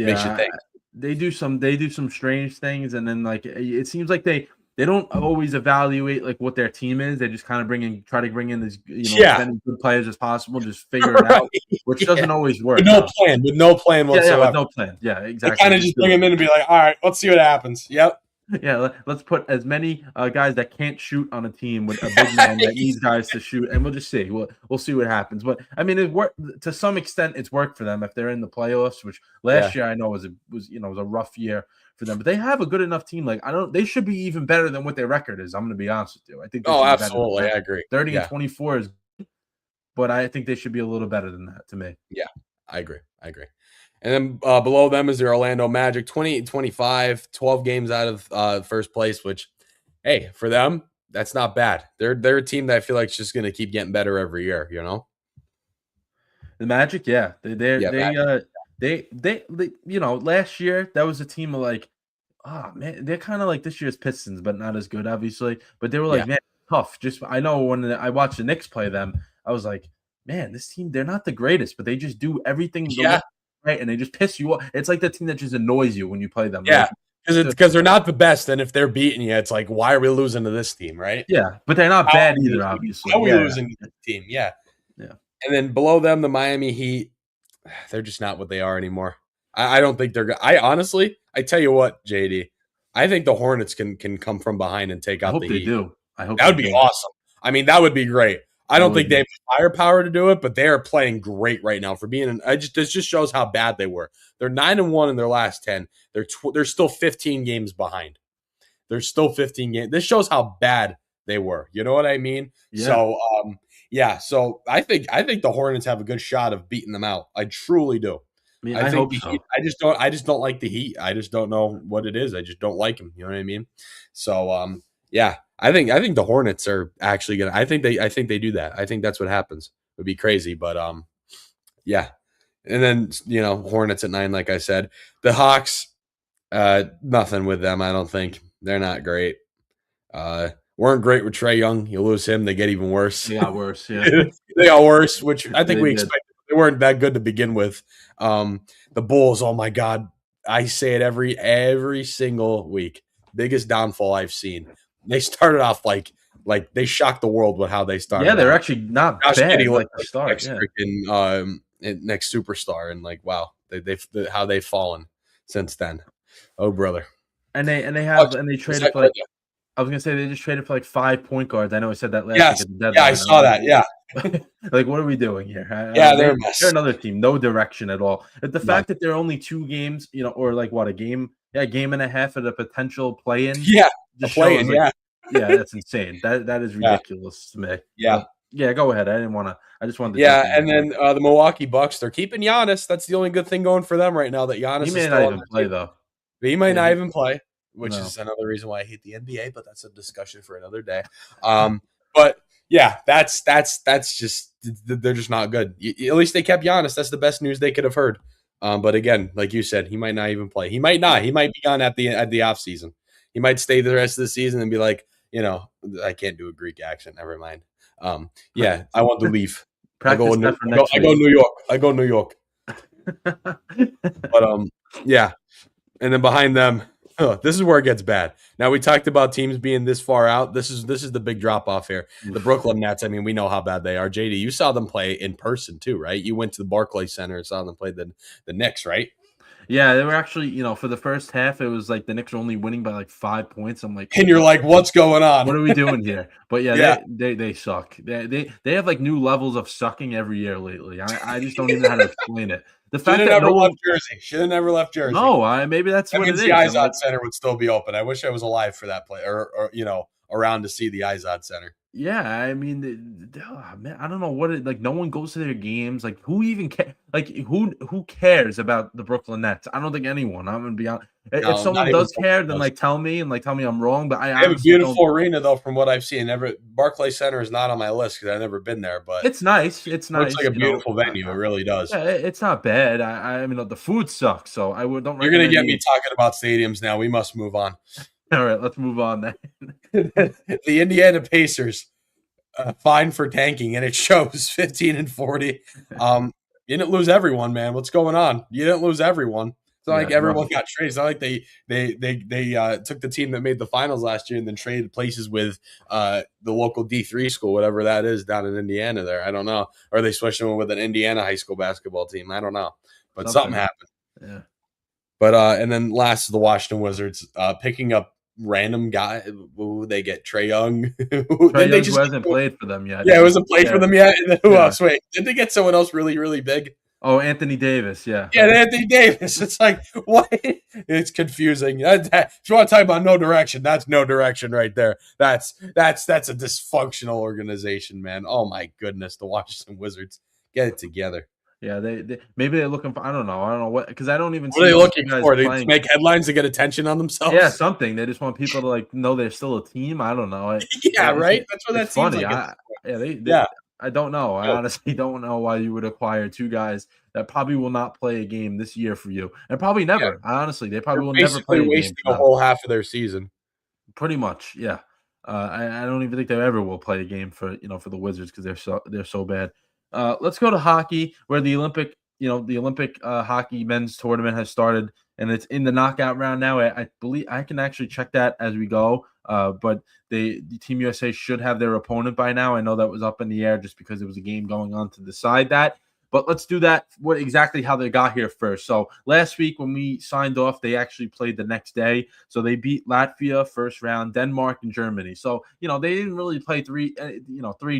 Makes you Yeah, think. they do some strange things, and then like it seems like they don't always evaluate like what their team is. They just kind of try to bring in this as Yeah, many good players as possible, just figure it right. out, which Yeah, doesn't always with work. no plan, with no plan Yeah, yeah, with whatsoever. no plan. Yeah, They exactly. kind of Just just do bring it. him in and be like, all right, let's see what happens. Yep. Yeah, let's put as many guys that can't shoot on a team with a big man that needs guys to shoot, and we'll just see. We'll see what happens. But I mean, it worked to some extent. It's worked for them if they're in the playoffs, which Yeah. last year I know was a rough year for them. But they have a good enough team. Like I don't, they should be even better than what their record is. I'm going to be honest with you. I think they Oh, should be better than absolutely. that. I agree. 30 and Yeah. 24 is, but I think they should be a little better than that to me. Yeah. I agree. I agree. And then below them is the Orlando Magic, 28-25, 12 games out of first place, which, hey, for them, that's not bad. They're a team that I feel like is just going to keep getting better every year, you know? The Magic, yeah, Yeah, Magic. last year that was a team of like, oh man, they're kind of like this year's Pistons, but not as good, obviously. But they were Yeah. like, man, tough. Just I know when I watched the Knicks play them, I was like, man, this team, they're not the greatest, but they just do everything the Yeah. right, and they just piss you off. It's like the team that just annoys you when you play them. Yeah. Like, Because they're not the best. And if they're beating you, it's like, why are we losing to this team, right? yeah, but they're not How bad are we either, losing? obviously. How are we Yeah, losing to this team? Yeah. yeah. And then below them, the Miami Heat, they're just not what they are anymore. I don't think they're good. I honestly, I tell you what, JD, I think the Hornets can come from behind and take I out hope the they Heat. do. I hope That they would be do. awesome. I mean, that would be great. I That don't would think they be. have the firepower to do it, but they are playing great right now for being. This just shows how bad they were. They're 9-1 in their last 10. They're still 15 games behind. They're still 15 games. This shows how bad they were. You know what I mean? Yeah. So, yeah. So I think the Hornets have a good shot of beating them out. I truly do. I mean, I I think hope the Heat. so. I just don't like the Heat. I just don't know what it is. I just don't like them. You know what I mean? So, yeah. I think the Hornets are actually gonna. I think they do that. I think that's what happens. It would be crazy, but yeah. And then Hornets at 9, like I said. The Hawks, nothing with them. I don't think they're not great. Weren't great with Trae Young. You lose him, they get even worse. They got worse. Yeah, They got worse, which I think they we did. expected. They weren't that good to begin with. The Bulls, oh my God, I say it every single week. Biggest downfall I've seen. They started off like they shocked the world with how they started. Yeah, they're out. actually not Josh bad. Giddey Like looked the like start. next Yeah. freaking next superstar, and like wow, how they've fallen since then. Oh brother, And they was traded that for good? like I was gonna say they just traded for like 5 point guards. I know I said that last week Yes, at the deadline. yeah, I saw that. Yeah, Like, what are we doing here? yeah, they're a mess. They're another team, no direction at all. But the None. fact that they're only 2 games, or like what, a game and a half at a potential play-in, Yeah, just playing. shows like, Yeah, that's insane. That is yeah, ridiculous to me. yeah. Yeah, go ahead. I just wanted to jump Yeah, in and there. then the Milwaukee Bucks, they're keeping Giannis. That's the only good thing going for them right now. That Giannis He is may still not on even the play team. though. He might Yeah, not even play, which no. is another reason why I hate the NBA. But that's a discussion for another day. But yeah, that's just they're just not good. At least they kept Giannis. That's the best news they could have heard. But again, like you said, he might not even play. He might not. He might be gone at the off season. He might stay the rest of the season and be like, I can't do a Greek accent. Never mind. Yeah, I want to leave. I go Practice that for next week. New York. I go New York. But yeah. And then behind them, this is where it gets bad. Now we talked about teams being this far out. This is the big drop off here. The Brooklyn Nets. I mean, we know how bad they are. JD, you saw them play in person too, right? You went to the Barclays Center and saw them play the Knicks, right? Yeah, they were actually, for the first half, it was like the Knicks were only winning by like 5 points. I'm like, And you're like, what's going on? what are we doing here? But yeah, Yeah. they suck. They have like new levels of sucking every year lately. I just don't even know how to explain it. The fact Should have that never no one, left Jersey. Should have never left Jersey. no, maybe that's That what it means is. the I'm Izod like, Center would still be open. I wish I was alive for that play, or around to see the Izod Center. yeah, I mean, man, I don't know what it like. No one goes to their games. Like, who even like who cares about the Brooklyn Nets? I don't think anyone. I'm gonna be honest. No, If not someone even does care, then close. like tell me I'm wrong. But I They have a honestly beautiful don't. arena, though, from what I've seen. Barclays Center is not on my list because I've never been there, but It's nice. it It's looks nice. like a beautiful venue. It really does. Yeah, it's not bad. I mean, the food sucks, so I would don't. You're gonna recommend get me eating. talking about stadiums now. We must move on. All right, let's move on then. The Indiana Pacers, fine for tanking, and it shows 15-40. You didn't lose everyone, man. What's going on? You didn't lose everyone. not Yeah, like everyone got traded. It's not like they took the team that made the finals last year and then traded places with the local D3 school, whatever that is down in Indiana. There, I don't know, or they switched them with an Indiana high school basketball team. I don't know, but something something. happened. Yeah. But and then last, the Washington Wizards picking up random guy. Ooh, they get Trae Young. Trae Didn't they Young, who just? hasn't played for them yet, Yeah, it is wasn't played for there. them yet. And then who Yeah. else? Wait, did they get someone else really, really big? Oh, Anthony Davis. Yeah. Yeah, Anthony Davis. It's like what? It's confusing. If you want to talk about no direction, that's no direction right there. That's a dysfunctional organization, man. Oh my goodness, the Washington Wizards, get it together. Yeah. They maybe they're looking for. I don't know. I don't know what, because I don't even What are see they those two looking guys for? To playing. make headlines to get attention on Yeah, themselves? something. They just want people to like know they're still a team. I don't know. Yeah, right. That's what It's that seems funny. like at this point. Yeah, Yeah, I don't know. I good. honestly don't know why you would acquire two guys that probably will not play a game this year for you, and probably Yeah, never. Honestly, they they're probably will never basically play a game wasting for a them. whole half of their season. Pretty much, yeah. I don't even think they ever will play a game for for the Wizards because they're so bad. Let's go to hockey, where the Olympic hockey men's tournament has started, and it's in the knockout round now. I believe I can actually check that as we go. But the Team USA should have their opponent by now. I know that was up in the air just because it was a game going on to decide that. But let's do that. What exactly how they got here first? So last week when we signed off, they actually played the next day. So they beat Latvia first round, Denmark, and Germany. So they didn't really play three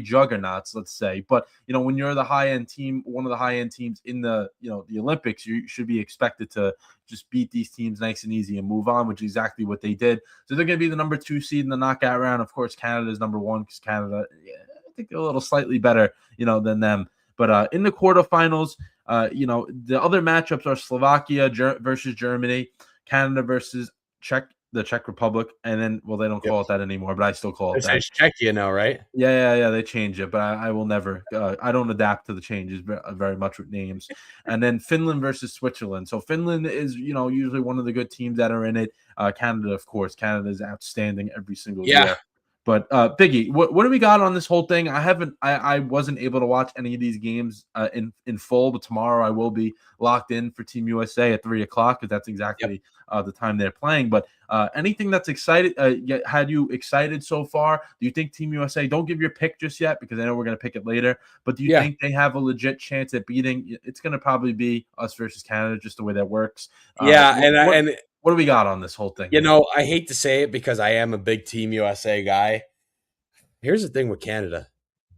juggernauts, let's say. But when you're the high end team, one of the high end teams in the Olympics, you should be expected to just beat these teams nice and easy and move on, which is exactly what they did. So they're going to be the number 2 seed in the knockout round. Of course, Canada is number 1 because Canada, I think they're a little slightly better, than them. But in the quarterfinals, the other matchups are Slovakia versus Germany, Canada versus the Czech Republic, and then, well, they don't Yep. call it that anymore, but I still call it It that. says Czechia now, right? Yeah. They changed it, but I will never. I don't adapt to the changes very much with names. And then Finland versus Switzerland. So Finland is, usually one of the good teams that are in it. Canada, of course, Canada is outstanding every single Yeah. year. But Biggie, what do we got on this whole thing? I wasn't able to watch any of these games in full, but tomorrow I will be locked in for Team USA at 3:00 because that's exactly the time they're playing. But anything that's excited had you excited so far? Do you think Team USA? Don't give your pick just yet because I know we're going to pick it later. But do you think they have a legit chance at beating? It's going to probably be us versus Canada, just the way that works. Yeah, What do we got on this whole thing? I hate to say it because I am a big Team USA guy. Here's the thing with Canada.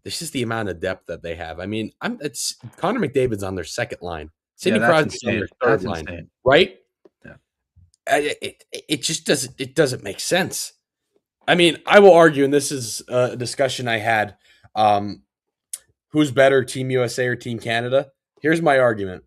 It's just the amount of depth that they have. I mean, it's Connor McDavid's on their second line. Sidney that's Crosby's on insane. their third That's line, insane. right? Yeah. It just doesn't make sense. I mean, I will argue, and this is a discussion I had. Who's better, Team USA or Team Canada? Here's my argument.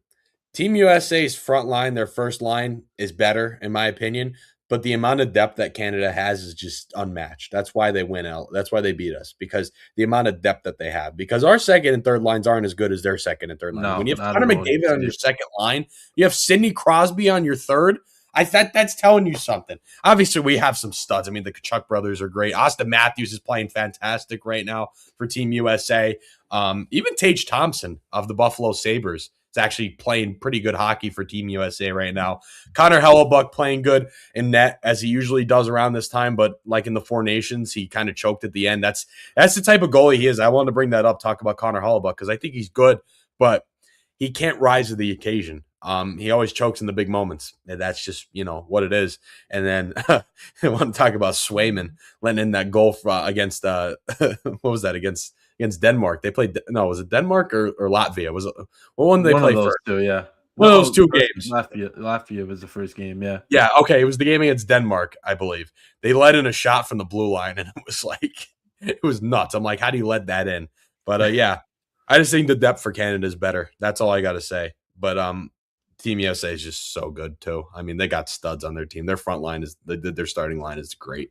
Team USA's front line, their first line, is better, in my opinion. But the amount of depth that Canada has is just unmatched. That's why they win out. That's why they beat us, because the amount of depth that they have. Because our second and third lines aren't as good as their second and third line. No, When you have not Connor at all. McDavid on your second line, you have Sidney Crosby on your third. I thought that's telling you something. Obviously, we have some studs. I mean, the Kachuk brothers are great. Austin Matthews is playing fantastic right now for Team USA. Even Tage Thompson of the Buffalo Sabres is actually playing pretty good hockey for Team USA right now. Connor Hellebuck playing good in net as he usually does around this time, but like in the Four Nations, he kind of choked at the end. That's the type of goalie he is. I wanted to bring that up, talk about Connor Hellebuck, because I think he's good, but he can't rise to the occasion. He always chokes in the big moments. And that's just, what it is. And then I want to talk about Swayman letting in that goal against what was that, against Denmark? They played, no, was it Denmark or Latvia? Was it what one they One played of those first? two, yeah. One of those two games. Latvia was the first game, yeah. Yeah, okay. It was the game against Denmark, I believe. They let in a shot from the blue line, and it was like, it was nuts. I'm like, how do you let that in? But yeah, I just think the depth for Canada is better. That's all I got to say. But Team USA is just so good too. I mean, they got studs on their team. Their front line their starting line is great.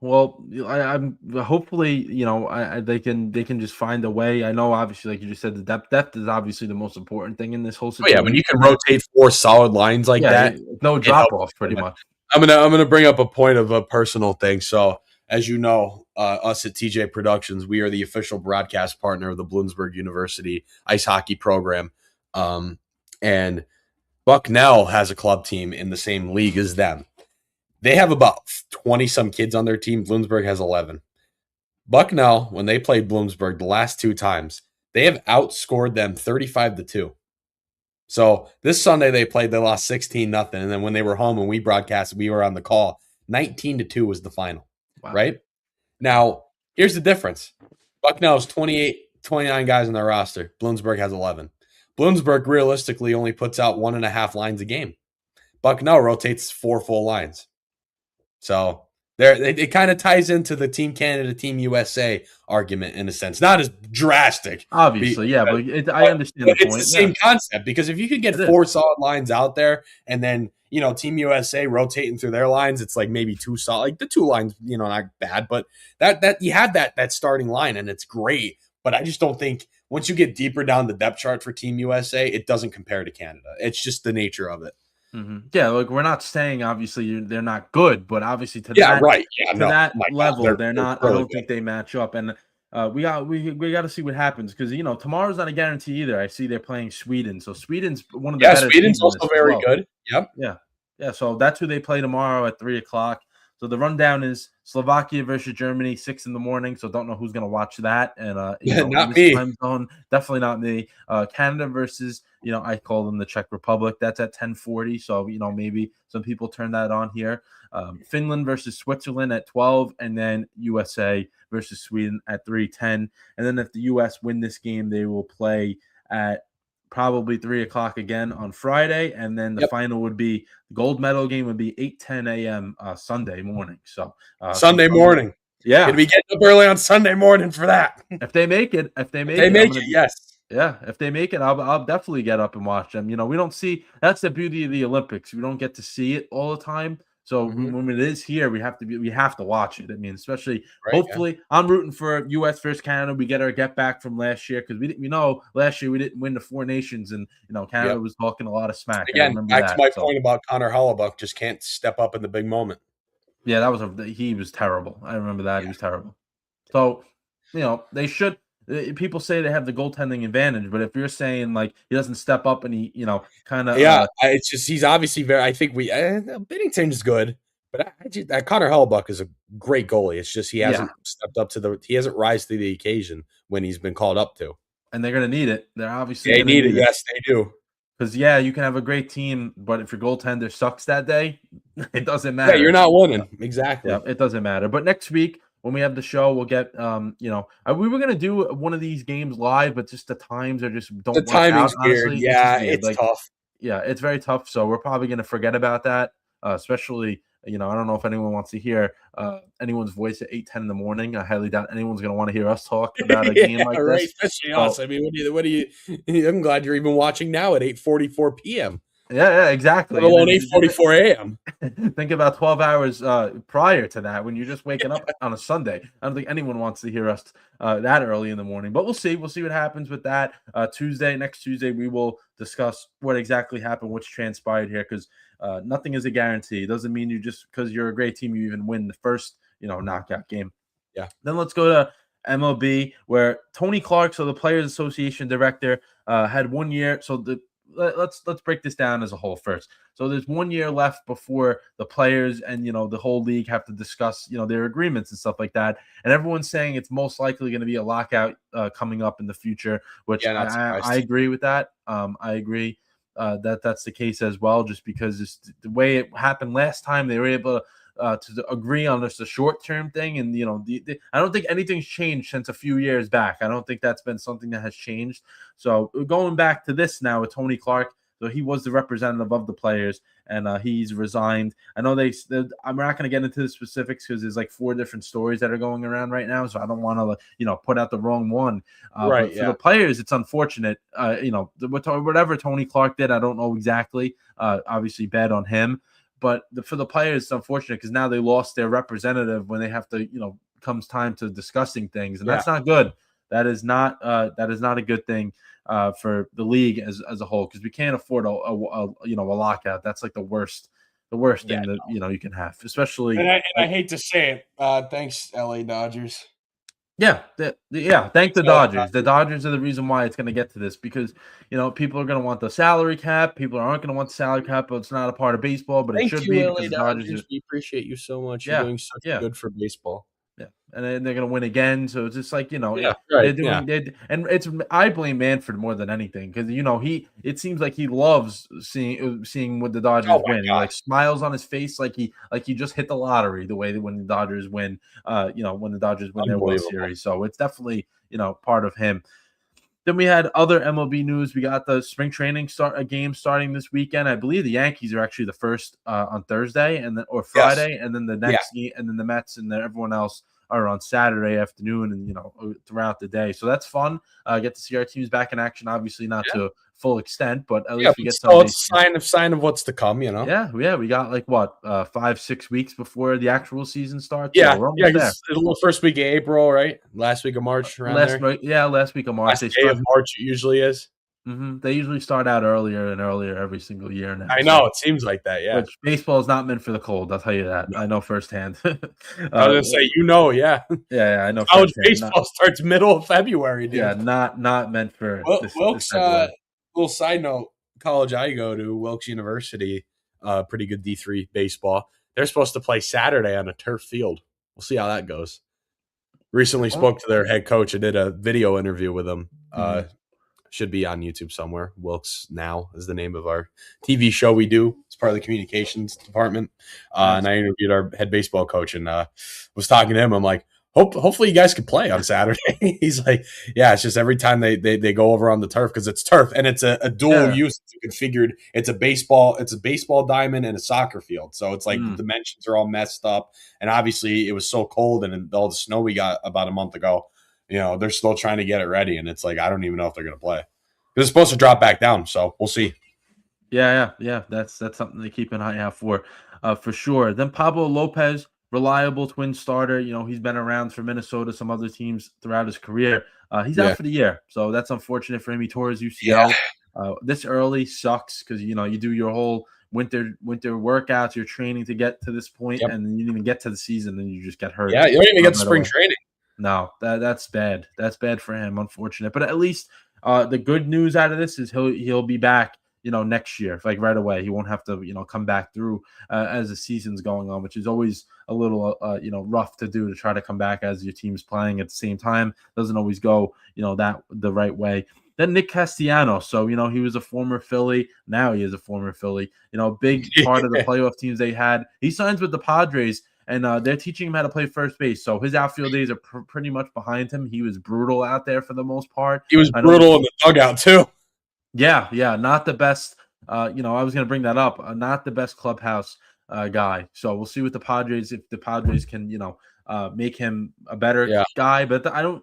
Well, I'm hopefully they can just find a way. I know, obviously, like you just said, the depth is obviously the most important thing in this whole Oh situation. yeah, when you can rotate 4 solid lines like that, no drop off, pretty much. I'm gonna bring up a point of a personal thing. So, as you know, us at TJ Productions, we are the official broadcast partner of the Bloomsburg University ice hockey program, and Bucknell has a club team in the same league as them. They have about 20 some kids on their team. Bloomsburg has 11. Bucknell, when they played Bloomsburg the last 2 times, they have outscored them 35-2. So this Sunday they played, they lost 16-0. And then when they were home and we broadcast, we were on the call, 19-2 was the final. Wow. Right? Now, here's the difference. Bucknell has 29 guys on their roster. Bloomsburg has 11. Bloomsburg realistically only puts out 1.5 lines a game. Bucknell rotates 4 full lines. So it kind of ties into the Team Canada, Team USA argument in a sense. Not as drastic. Obviously, yeah, but I understand the it's point. the same concept because if you could get 4 solid lines out there and then, Team USA rotating through their lines, it's like maybe 2 solid. Like the 2 lines, not bad, but that you have that starting line and it's great. But I just don't think once you get deeper down the depth chart for Team USA, it doesn't compare to Canada. It's just the nature of it. Mm-hmm. Yeah, like we're not saying obviously they're not good, but obviously to that level, they're not. Really I don't think they match up, and we got to see what happens because tomorrow's not a guarantee either. I see they're playing Sweden, so Sweden's one of the better Sweden's teams also very good. Yep. Yeah. So that's who they play tomorrow at 3:00. So the rundown is Slovakia versus Germany, 6 a.m. So don't know who's going to watch that. And not me. Time zone, definitely not me. Canada versus I call them the Czech Republic. That's at 10:40. So maybe some people turn that on here. Finland versus Switzerland at 12, and then USA versus Sweden at 3:10. And then if the US win this game, they will play at probably 3:00 again on Friday, and then the final would be the gold medal game would be 8:10 a.m. Sunday morning. So Sunday morning, yeah, gonna be getting up early on Sunday morning for that. If they make it, yes, yeah. If they make it, I'll definitely get up and watch them. We don't see that's the beauty of the Olympics. We don't get to see it all the time. So when it is here, we have to watch it. I mean, especially hopefully, I'm rooting for U.S. versus Canada. We get our get back from last year because we know last year we didn't win the 4 nations, and Canada was talking a lot of smack. Again, back to my point about Connor Hellebuck just can't step up in the big moment. Yeah, he was terrible. I remember that he was terrible. So they should. People say they have the goaltending advantage, but if you're saying like he doesn't step up and he, kind of, it's just he's obviously very. I think Binnington is good, but Connor Hellebuck is a great goalie. It's just he hasn't stepped up he hasn't risen to the occasion when he's been called up to. And they're going to need it. They're obviously they need it. Yes, they do. Because you can have a great team, but if your goaltender sucks that day, it doesn't matter. Yeah, you're not winning. Exactly. Yeah, it doesn't matter. But next week, when we have the show, we'll get we were gonna do one of these games live, but just the times are just don't. The timing's weird. Yeah, it's tough. Yeah, it's very tough. So we're probably gonna forget about that. Especially, I don't know if anyone wants to hear anyone's voice at 8:10 in the morning. I highly doubt anyone's gonna want to hear us talk about a game like this. Especially us. I mean, what do you? I'm glad you're even watching now at 8:44 p.m. Yeah, exactly. Let alone 8:44 a.m. Think about 12 hours prior to that when you're just waking up on a Sunday. I don't think anyone wants to hear us that early in the morning, but we'll see. We'll see what happens with that. Next Tuesday, we will discuss what exactly happened, what's transpired here, because nothing is a guarantee. It doesn't mean you just because you're a great team, you even win the first, knockout game. Yeah. Then let's go to MLB, where Tony Clark, so the Players Association director, had 1 year. So let's break this down as a whole first. So there's 1 year left before the players and the whole league have to discuss their agreements and stuff like that. And everyone's saying it's most likely going to be a lockout coming up in the future, which I agree with that. I agree that that's the case as well, just because it's the way it happened last time. They were able to agree on just a short-term thing, and I don't think anything's changed since a few years back. I don't think that's been something that has changed. So going back to this now with Tony Clark, so he was the representative of the players, and he's resigned. I know I'm not going to get into the specifics because there's like 4 different stories that are going around right now, so I don't want to put out the wrong one. But for the players, it's unfortunate. Whatever Tony Clark did, I don't know exactly. Obviously, bad on him. But for the players, it's unfortunate because now they lost their representative when they have to, comes time to discussing things, and that's not good. That is not a good thing for the league as a whole, because we can't afford a lockout. That's like the worst thing that you can have, especially. And I hate to say it. Thanks, LA Dodgers. Yeah, yeah. Thank the So Dodgers. The Dodgers are the reason why it's going to get to this because people are going to want the salary cap. People aren't going to want the salary cap, but it's not a part of baseball, but it thank should you, be LA because the Dodgers Dodgers. are. We appreciate you so much. You're Yeah, doing such yeah. good for baseball. Yeah, and then they're gonna win again. So it's just like Yeah, right. they're Yeah. doing they and it's I blame Manfred more than anything because he it seems like he loves seeing when the Oh Dodgers my win. He like smiles on his face like he just hit the lottery the way that when the Dodgers win, when the Dodgers win their World unbelievable. Series. So it's definitely part of him. Then we had other MLB news. We got the spring training game starting this weekend. I believe the Yankees are actually the first on Thursday or Yes. Friday, and then the Yeah. next game, and then the Mets and then everyone else are on Saturday afternoon and throughout the day. So that's fun. Get to see our teams back in action. Obviously not Yeah. to full extent, but at Yeah. least we But get some still, it's baseball. a sign of what's to come. Yeah, yeah, we got like what 5-6 weeks before the actual season starts. So Yeah. we're Yeah. almost there. Because the first week of April, right? Last week of March, around there. Last week of March Last they day of start. March it usually is. They usually start out earlier and earlier every single year now. I know So it seems like that. Yeah. which baseball is not meant for the cold. I'll tell you that. No. I know firsthand. I was gonna say, yeah. Yeah, I know College firsthand. baseball starts middle of February, Yeah, dude. not meant for Well, this Wilkes, type of weather. little side note, college I go to, Wilkes University, pretty good D3 baseball. They're supposed to play Saturday on a turf field. We'll see how that goes. Recently Oh, spoke to their head coach. I did a video interview with him. mhm. Should be on YouTube somewhere. Wilkes Now is the name of our TV show we do. It's part of the communications department. Nice. And I interviewed our head baseball coach and was talking to him. I'm like, hopefully you guys can play on Saturday. He's like, yeah, it's just every time they go over on the turf because it's turf and it's a dual Yeah. use. It's configured. It's a baseball diamond and a soccer field. So it's like the dimensions are all messed up. And obviously it was so cold and all the snow we got about a month ago. They're still trying to get it ready, and it's like I don't even know if they're going to play. It's supposed to drop back down, so we'll see. Yeah. That's something to keep an eye out for sure. Then Pablo Lopez, reliable twin starter. He's been around for Minnesota, some other teams throughout his career. He's out for the year, so that's unfortunate for him. He tore his UCL. This early sucks because you do your whole winter workouts, your training to get to this point, and then you didn't even get to the season, and you just get hurt. Yeah, you don't even get to right spring away. training. No, that's bad. That's bad for him. Unfortunate, but at least the good news out of this is he'll be back. Next year, like right away. He won't have to come back through as the season's going on, which is always a little rough to do to try to come back as your team's playing at the same time. Doesn't always go that the right way. Then Nick Castellanos. So, he was a former Philly. Now he is a former Philly. Big part of the playoff teams they had. He signs with the Padres. And they're teaching him how to play first base. So his outfield days are pretty much behind him. He was brutal out there for the most part. He was brutal in the dugout too. Yeah, not the best. I was going to bring that up. Not the best clubhouse guy. So we'll see what the Padres if the Padres can make him a better guy. But I don't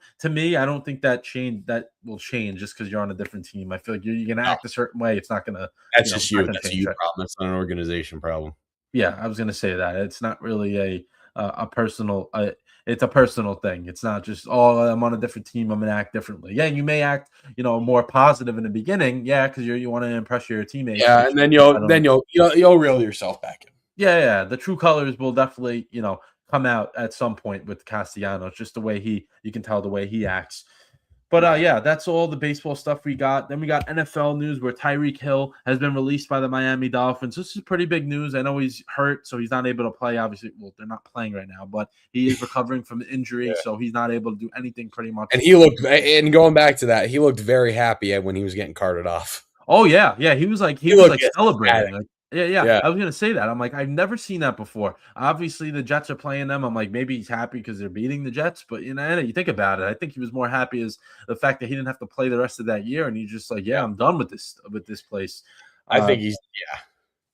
think that will change just because you're on a different team. I feel like you're going to act a certain way. It's not going to. That's just you. That's a you problem. That's not an organization problem. Yeah, I was going to say that. It's not really a personal it's a personal thing. It's not just I'm on a different team, I'm going to act differently. Yeah, you may act, more positive in the beginning, because you want to impress your teammates. Yeah, and then you'll reel yourself back in. Yeah, the true colors will definitely, come out at some point with Castellanos, just the way you can tell the way he acts. But that's all the baseball stuff we got. Then we got NFL news where Tyreek Hill has been released by the Miami Dolphins. This is pretty big news. I know he's hurt, so he's not able to play. Obviously, well, they're not playing right now, but he is recovering from the injury, so he's not able to do anything pretty much. And going back to that, he looked very happy when he was getting carted off. Oh yeah, he was like celebrating. Like, yeah. I was gonna say that. I'm like, I've never seen that before. Obviously, the Jets are playing them. I'm like, maybe he's happy because they're beating the Jets. But you think about it. I think he was more happy as the fact that he didn't have to play the rest of that year, and he's just like, I'm done with this place. I think he's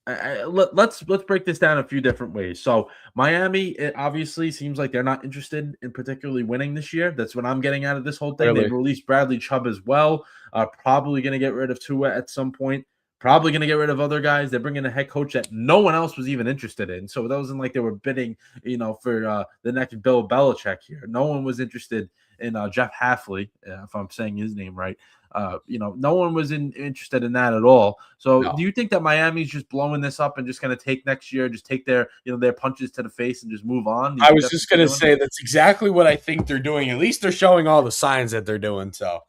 Let's break this down a few different ways. So Miami, it obviously seems like they're not interested in particularly winning this year. That's what I'm getting out of this whole thing. Really? They've released Bradley Chubb as well. Probably going to get rid of Tua at some point. Probably going to get rid of other guys. They're bringing a head coach that no one else was even interested in. So that wasn't like they were bidding, for the next Bill Belichick here. No one was interested in Jeff Hafley, if I'm saying his name right. No one was interested in that at all. So No. do you think that Miami's just blowing this up and just going to take next year, just take their their punches to the face and just move on? Do you I think was that's just what gonna they're doing? say that's exactly what I think they're doing. At least they're showing all the signs that they're doing so.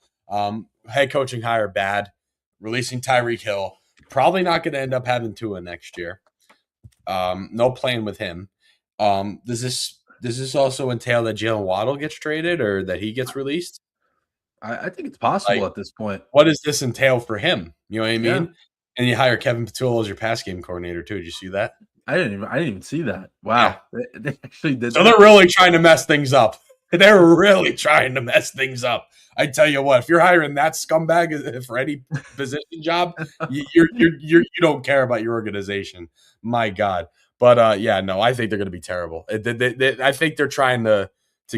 Head coaching hire bad, releasing Tyreek Hill. Probably not going to end up having Tua next year. No plan with him. Does this also entail that Jalen Waddle gets traded or that he gets released? I think it's possible Like, at this point. what does this entail for him? You know what I Yeah. mean? And you hire Kevin Patullo as your pass game coordinator too. Did you see that? I didn't even see that. Yeah. Wow. They actually did So they're that. really trying to mess things up. They're really trying to mess things up. I tell you what, if you're hiring that scumbag for any position job, you don't care about your organization. My God. But yeah, no, I think they're going to be terrible. I think they're trying to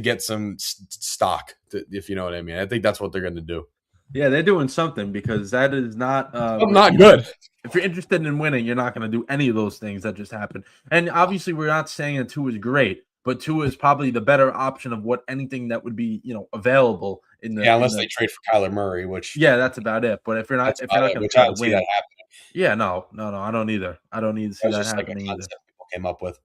get some stock, if you know what I mean. I think that's what they're going to do. Yeah, they're doing something because that is not I'm not good. if you're interested in winning, you're not going to do any of those things that just happened. And obviously, we're not saying that Tua is great, but Tua is probably the better option of what anything that would be available in Yeah, the unless they trade for Kyler Murray, which yeah, that's about it. But that's if you're about not it. going to Which I try to don't see that win, happening. yeah, no, I don't either. I don't need to see That's that just like a happening either. concept people came up with.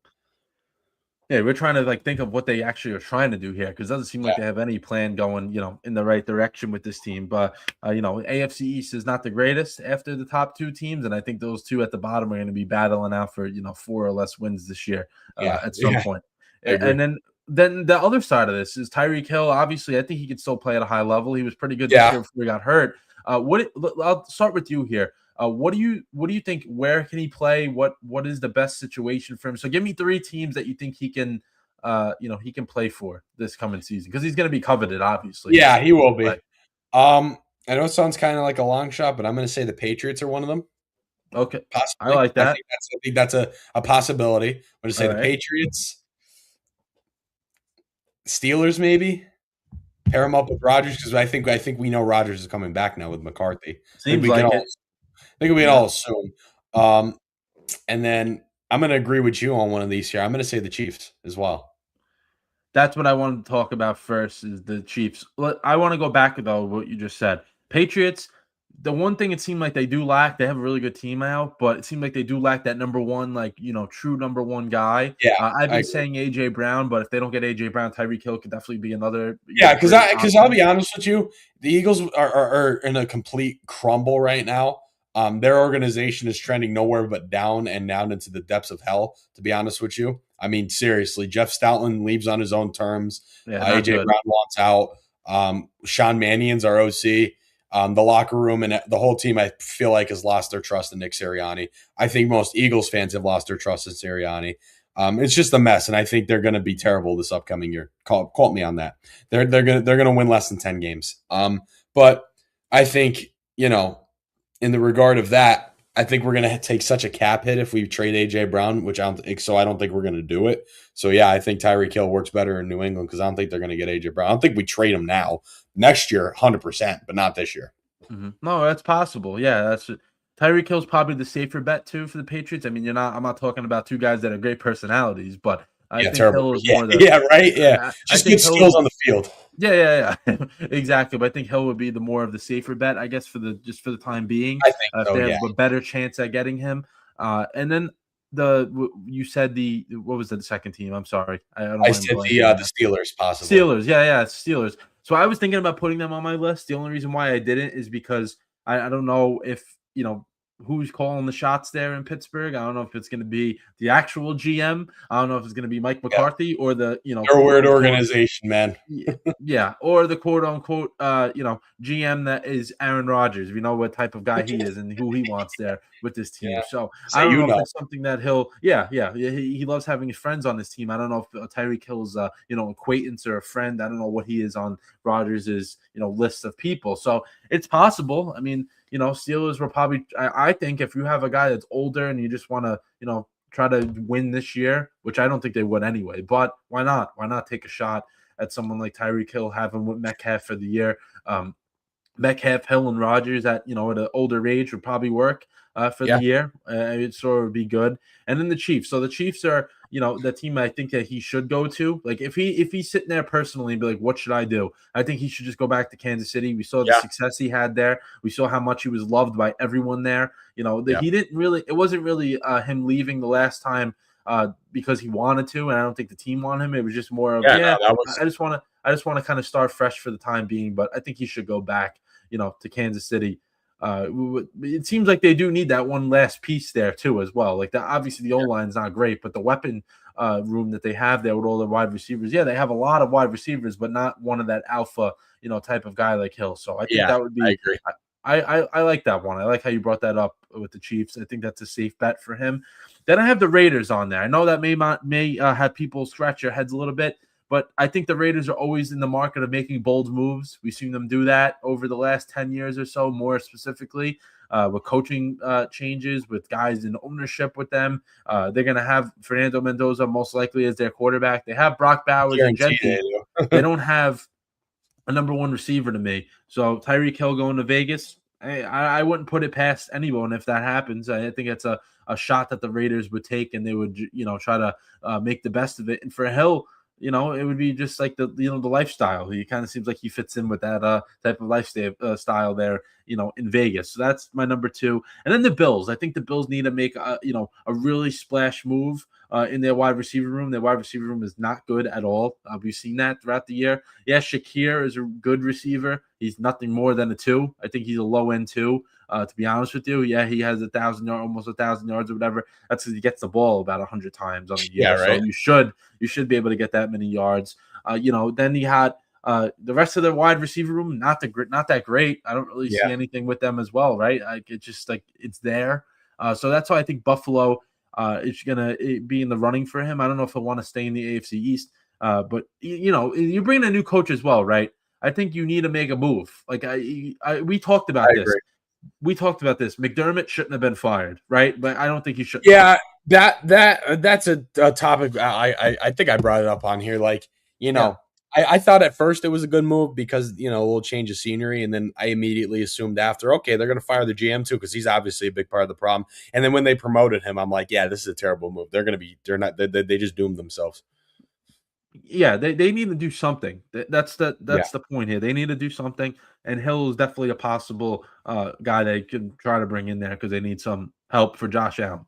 Yeah, we're trying to think of what they actually are trying to do here because it doesn't seem like Yeah, they have any plan going, in the right direction with this team. But AFC East is not the greatest after the top two teams, and I think those two at the bottom are going to be battling out for 4 or less wins this year yeah, at some yeah. point. I agree. And then the other side of this is Tyreek Hill. Obviously, I think he could still play at a high level. He was pretty good this Yeah, year before he got hurt. I'll start with you here. What do you think? Where can he play? What is the best situation for him? So give me 3 teams that you think he can he can play for this coming season because he's going to be coveted, obviously. yeah, he will Play. be. I know it sounds kind of like a long shot, but I'm going to say the Patriots are one of them. Okay, I Possibly, like that. I think that's a possibility. I'm going to say All the right, Patriots, Steelers, maybe pair him up with Rodgers because I think we know Rodgers is coming back now with McCarthy. seems like it. I think we can Yeah, all assume. Um, and then I'm going to agree with you on one of these here. I'm going to say the Chiefs as well. that's what I wanted to talk about first. Is the Chiefs? I want to go back though what you just said. Patriots. The one thing it seemed like they do lack, they have a really good team out, but it seemed like they do lack that number one, true number one guy. Yeah, I've I been agree. saying AJ Brown, but if they don't get AJ Brown, Tyreek Hill could definitely be another, Yeah, because great I'll option. be honest with you, the Eagles are in a complete crumble right now. Their organization is trending nowhere but down and down into the depths of hell. To be honest with you, I mean seriously, Jeff Stoutland leaves on his own terms. Yeah, not AJ good. Brown wants out. Sean Mannion's our OC. The locker room and the whole team, I feel like, has lost their trust in Nick Sirianni. I think most Eagles fans have lost their trust in Sirianni. It's just a mess, and I think they're going to be terrible this upcoming year. Quote me on that. They're gonna win less than 10 games. But I think in the regard of that, I think we're gonna take such a cap hit if we trade AJ Brown, which I don't think we're gonna do it. So yeah, I think Tyreek Hill works better in New England because I don't think they're gonna get AJ Brown. I don't think we trade him now. Next year, 100%, but not this year. No, that's possible. Yeah, that's Tyreek Hill's probably the safer bet too for the Patriots. I mean, I'm not talking about 2 guys that are great personalities, but I Yeah, think terrible. Hill is Yeah, more the. yeah, right. Yeah, I just think good Hill. skills on the field. Yeah, exactly. But I think Hill would be the more of the safer bet, I guess, for the time being. I think If so. they Yeah, have a better chance at getting him, and then you said what was the second team? I'm sorry, I don't know I why I'm said blanking right the now. Steelers possibly. Steelers, yeah, Steelers. So I was thinking about putting them on my list. The only reason why I didn't is because I don't know if who's calling the shots there in Pittsburgh. I don't know if it's going to be the actual GM. I don't know if it's going to be Mike Yeah, McCarthy or the they're a quote weird unquote organization, man. yeah, or the quote unquote GM that is Aaron Rodgers. We know what type of guy he is and who he wants there with this team. Yeah, So I say don't you know if know. it's something that he loves having his friends on his team. I don't know if Tyreek Hill's acquaintance or a friend. I don't know what he is on Rodgers's list of people. So it's possible. I mean, Steelers will probably. I think if you have a guy that's older and you just want to try to win this year, which I don't think they would anyway. But why not? Why not take a shot at someone like Tyreek Hill, have him with Metcalf for the year? Metcalf, Hill, and Rodgers at an older age would probably work for the Yeah, year. It sort of would be good. And then the Chiefs. So the Chiefs are the team I think that he should go to. Like if he's sitting there personally and be like, what should I do? I think he should just go back to Kansas City. We saw the Yeah. success he had there. We saw how much he was loved by everyone there. Yeah. He didn't really. It wasn't really him leaving the last time because he wanted to, and I don't think the team wanted him. It was just more of No, that was I just want to kind of start fresh for the time being. But I think he should go back, to Kansas City. It seems like they do need that one last piece there too, as well. Like that, obviously the O line's not great, but the weapon room that they have there with all the wide receivers, yeah, they have a lot of wide receivers, but not one of that alpha, type of guy like Hill. So I think that would I be. agree. I like that one. I like how you brought that up with the Chiefs. I think that's a safe bet for him. Then I have the Raiders on there. I know that may have people scratch their heads a little bit, but I think the Raiders are always in the market of making bold moves. We've seen them do that over the last 10 years or so, more specifically with coaching changes, with guys in ownership with them. They're going to have Fernando Mendoza most likely as their quarterback. They have Brock Bowers and Gentry. They don't have a number one receiver to me. So Tyreek Hill going to Vegas, I wouldn't put it past anyone if that happens. I think it's a shot that the Raiders would take, and they would try to make the best of it. And for Hill, it would be just like the lifestyle. He kind of seems like he fits in with that type of lifestyle style there, in Vegas. So that's my number two. And then the Bills. I think the Bills need to make a really splash move in their wide receiver room. Their wide receiver room is not good at all. We've seen that throughout the year. Yeah, Shakir is a good receiver. He's nothing more than a 2. I think he's a low end 2. To be honest with you, yeah, he has 1,000 yards, almost 1,000 yards or whatever. That's because he gets the ball about 100 times on the year. Yeah, right. So you should be able to get that many yards. Then he had the rest of the wide receiver room, not that great. I don't really see anything with them as well, right? It's just like it's there. So that's why I think Buffalo is gonna be in the running for him. I don't know if he'll want to stay in the AFC East, but you bring in a new coach as well, right? I think you need to make a move. Like we talked about this. Agree. We talked about this. McDermott shouldn't have been fired, right? But I don't think he should. Yeah, that's a topic. I think I brought it up on here. Like, I thought at first it was a good move because, a little change of scenery. And then I immediately assumed after, okay, they're going to fire the GM too, because he's obviously a big part of the problem. And then when they promoted him, I'm like, yeah, this is a terrible move. They just doomed themselves. Yeah, they need to do something. That's the point here. They need to do something. And Hill is definitely a possible guy they could try to bring in there because they need some help for Josh Allen.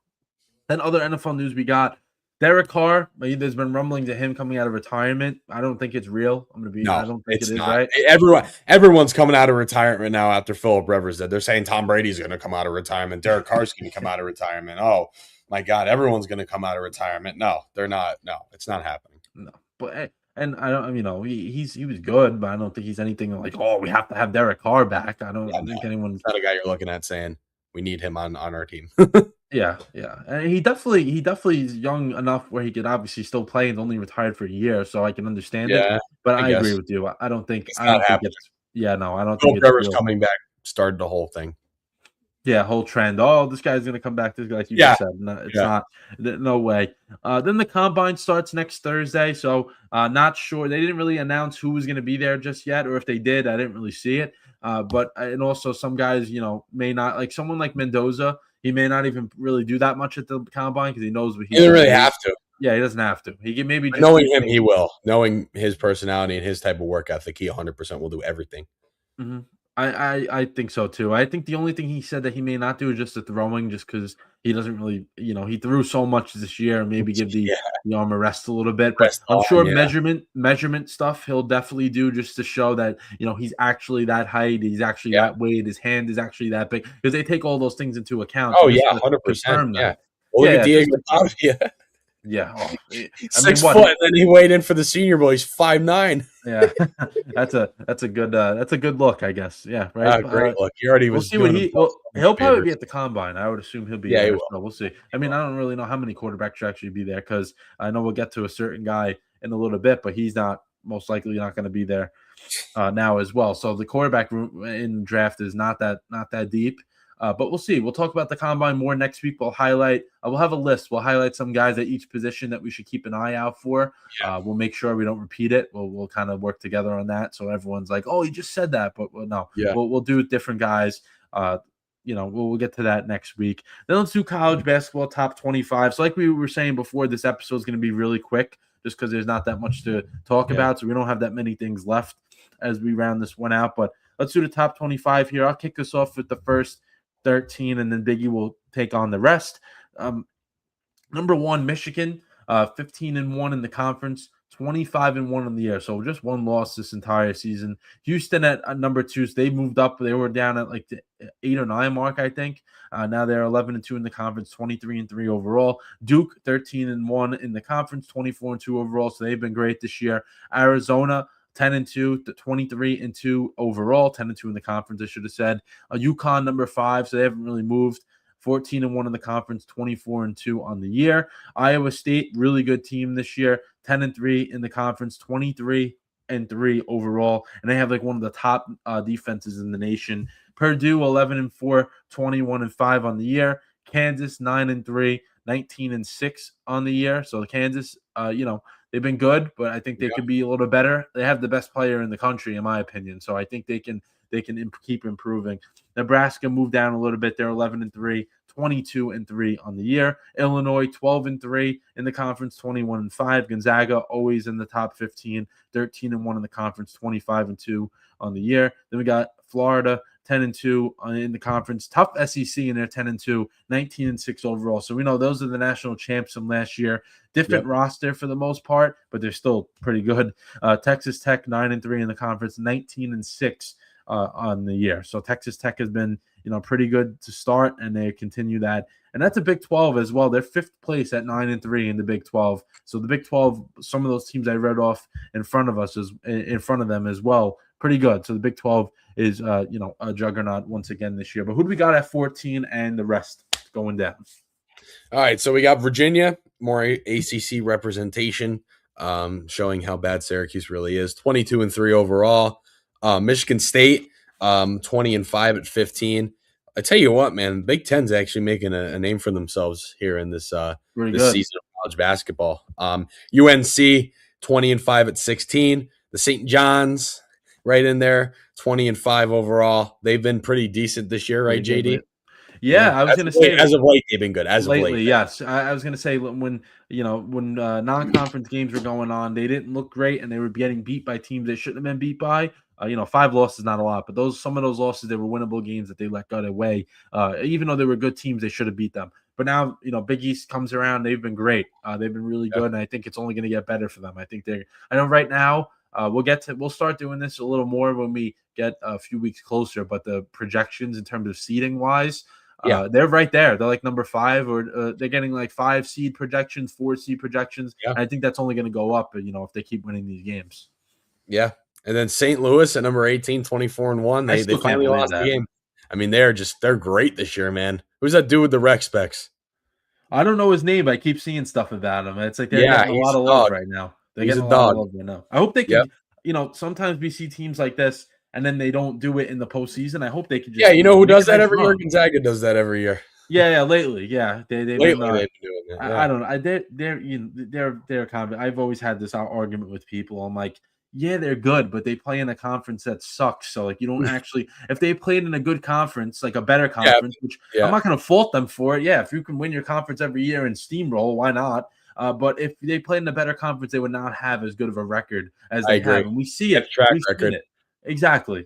Then other NFL news we got. Derek Carr, there's been rumblings of him coming out of retirement. I don't think it's real. I don't think it is, right? Everyone's coming out of retirement now after Philip Rivers did. They're saying Tom Brady's going to come out of retirement. Derek Carr's going to come out of retirement. Oh, my God, everyone's going to come out of retirement. No, they're not. No, it's not happening. No, but and I don't, he was good, but I don't think he's anything like, oh, we have to have Derek Carr back. I don't think anyone's not a guy you're looking at saying we need him on our team. Yeah. And he definitely is young enough where he could obviously still play and only retired for a year, so I can understand it. But I agree with you. I don't think I don't think it's I don't think it's Trevor's coming back started the whole thing. Yeah, whole trend. Oh, this guy's gonna come back. This guy, like you just said, no, it's not. No way. Then the combine starts next Thursday, so not sure. They didn't really announce who was gonna be there just yet, or if they did, I didn't really see it. But and also some guys, may not, like someone like Mendoza. He may not even really do that much at the combine because he knows what he doesn't really have to. Yeah, he doesn't have to. He can maybe just knowing him, he will. Knowing his personality and his type of work ethic, he 100% will do everything. Mm-hmm. I think so too. I think the only thing he said that he may not do is just the throwing, just because he doesn't really, he threw so much this year. Maybe give the arm a rest a little bit. But I'm sure measurement stuff he'll definitely do just to show that he's actually that height, he's actually that weight, his hand is actually that big, because they take all those things into account. Oh yeah, 100%. Yeah. Look at Diego. Yeah, 6 foot, and then he weighed in for the Senior Bowl. He's 5'9". Yeah, that's a good look, I guess. Yeah, right. Great look. He already was. We'll see what he'll probably be at the combine. I would assume he'll be. Yeah, there, so we'll see. I mean, I don't really know how many quarterbacks should actually be there because I know we'll get to a certain guy in a little bit, but he's most likely not going to be there now as well. So the quarterback room in draft is not that deep. But we'll see. We'll talk about the combine more next week. We'll have a list. We'll highlight some guys at each position that we should keep an eye out for. Yeah. We'll make sure we don't repeat it. We'll kind of work together on that. So everyone's like, oh, you just said that, but no, we'll do different guys. we'll get to that next week. Then let's do college basketball top 25. So like we were saying before, this episode is going to be really quick just because there's not that much to talk Yeah. about. So we don't have that many things left as we round this one out. But let's do the top 25 here. I'll kick us off with the first 13, and then Biggie will take on the rest. Number 1, Michigan, 15-1 in the conference, 25-1 in the year. So just one loss this entire season. Houston at number 2, so they moved up. They were down at like the 8 or 9 mark, I think. Now they're 11-2 in the conference, 23-3 overall. Duke, 13-1 in the conference, 24-2 overall. So they've been great this year. Arizona, 10-2, 23-2 overall, 10-2 in the conference, I should have said. UConn, number 5, so they haven't really moved. 14-1 in the conference, 24-2 on the year. Iowa State, really good team this year, 10-3 in the conference, 23-3 overall, and they have like one of the top defenses in the nation. Purdue, 11-4, 21-5 on the year. Kansas, 9-3, 19-6 on the year. So Kansas, they've been good, but I think they could be a little better. They have the best player in the country, in my opinion. So I think they can keep improving. Nebraska moved down a little bit. They're 11-3, 22-3 on the year. Illinois, 12-3 in the conference, 21-5. Gonzaga, always in the top 15, 13-1 in the conference, 25-2 on the year. Then we got Florida, 10-2 in the conference. Tough SEC, and they're 10-2, 19-6 overall. So we know those are the national champs from last year. Different roster for the most part, but they're still pretty good. Texas Tech, 9-3 in the conference, 19-6 on the year. So Texas Tech has been, pretty good to start, and they continue that. And that's a Big 12 as well. They're 5th place at 9-3 in the Big 12. So the Big 12, some of those teams I read off in front of them as well, pretty good. So the Big 12 is, a juggernaut once again this year. But who do we got at 14 and the rest going down? All right, so we got Virginia, more ACC representation, showing how bad Syracuse really is. 22-3 overall. Michigan State, 20-5 at 15. I tell you what, man, Big Ten's actually making a name for themselves here in this season of college basketball. UNC, 20-5 at 16. The St. John's, right in there, 20-5 overall. They've been pretty decent this year, right, JD? Yeah, I was going to say as of late they've been good. As of late, yes. I was going to say when non-conference games were going on, they didn't look great, and they were getting beat by teams they shouldn't have been beat by. 5 losses is not a lot, but some of those losses, they were winnable games that they let go away. Even though they were good teams, they should have beat them. But now, Big East comes around. They've been great. They've been really good, and I think it's only going to get better for them. I know right now we'll start doing this a little more when we get a few weeks closer. But the projections in terms of seeding wise, they're right there. They're like number 5, or they're getting like 5 seed projections, 4 seed projections. Yeah. And I think that's only going to go up, if they keep winning these games. Yeah. And then St. Louis at number 18, 24-1. They finally lost the game. I mean, they're great this year, man. Who's that dude with the rec specs? I don't know his name, but I keep seeing stuff about him. It's like they're getting a lot of love right now. They're getting a lot of love right now. I hope they can, sometimes we see teams like this and then they don't do it in the postseason. I hope they can just. Yeah, who does that every year? Gonzaga does that every year. Yeah, lately, yeah, they've been doing it. I don't know. They're kind of. I've always had this argument with people. I'm like, yeah, they're good, but they play in a conference that sucks. So like, you don't actually. If they played in a good conference, like a better conference, which I'm not going to fault them for it. Yeah, if you can win your conference every year and steamroll, why not? But if they played in a better conference, they would not have as good of a record as they have, and we see it. Track record. Exactly.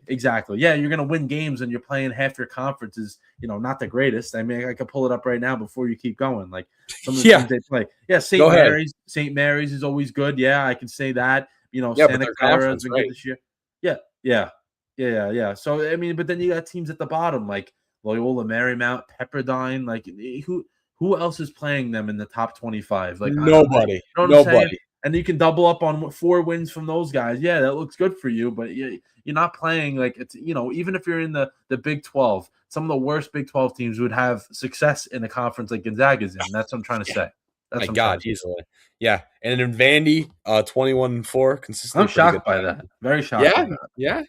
Yeah, you're going to win games and you're playing half your conference is, not the greatest. I mean, I could pull it up right now before you keep going. Like some of the teams they play. Yeah, St. Mary's is always good. Yeah, I can say that. Santa Clara has been good this year. Yeah. So, I mean, but then you got teams at the bottom like Loyola Marymount, Pepperdine. Like, who else is playing them in the top 25? Like nobody. Nobody. And you can double up on 4 wins from those guys. Yeah, that looks good for you, but you're not playing like it's, even if you're in the Big 12, some of the worst Big 12 teams would have success in a conference like Gonzaga's in. That's what I'm trying to say. My God, easily. Yeah. And in Vandy, 21-4, consistently. I'm shocked by that. Very shocked. Yeah.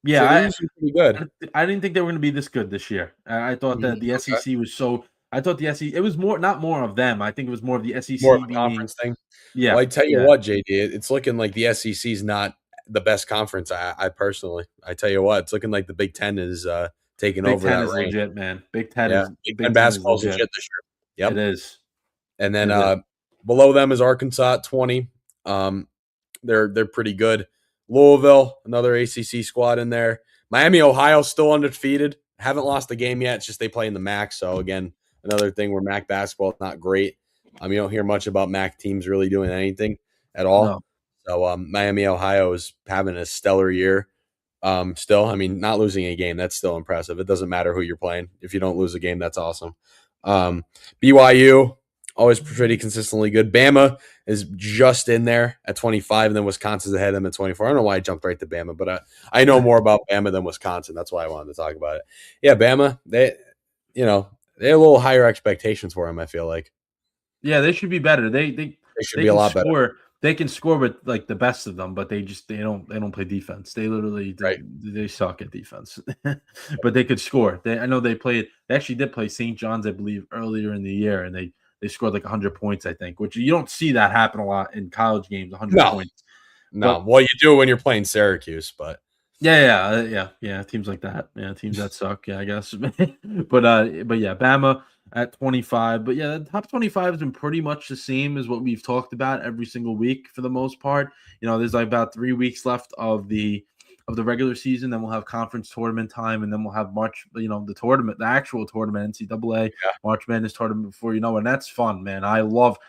Yeah. So pretty good. I didn't think they were going to be this good this year. I thought that the SEC was so. I thought the SEC, it was not more of them. I think it was more of the SEC more of a conference thing. Yeah. Well, I tell you what, JD, it's looking like the SEC is not the best conference. I personally, I tell you what, it's looking like the Big Ten is taking Big over Ten that is reign. legit, man. Yeah, Big Ten Big Ten is basketball is legit. legit this year. It Yep. is. And then It is. below them is Arkansas at 20. Um, they're pretty good. Louisville, another ACC squad in there. Miami, Ohio, still undefeated. Haven't lost a game yet. It's just they play in the MAC. So again, another thing where MAC basketball is not great. You don't hear much about MAC teams really doing anything at all. No. So Miami, Ohio is having a stellar year. Still, I mean, not losing a game, that's still impressive. It doesn't matter who you're playing. If you don't lose a game, that's awesome. BYU, always pretty consistently good. Bama is just in there at 25, and then Wisconsin's ahead of them at 24. I don't know why I jumped right to Bama, but I know more about Bama than Wisconsin. That's why I wanted to talk about it. Yeah, Bama, they have a little higher expectations for him, I feel like. Yeah, they should be better. They should They be a can lot better. score. They can score with like the best of them, but they don't play defense. They literally Right. they suck at defense. But they could score. I know they actually did play St. John's, I believe, earlier in the year, and they scored like 100 points, I think, which you don't see that happen a lot in college games, 100 No, points. no. But Well, you do when you're playing Syracuse, but yeah, teams like that. Yeah, teams that suck, yeah, I guess. But yeah, Bama at 25. But yeah, the top 25 has been pretty much the same as what we've talked about every single week for the most part. There's like about 3 weeks left of the regular season, then we'll have conference tournament time, and then we'll have March, the tournament, the actual tournament, NCAA yeah. March Madness tournament before and that's fun, man.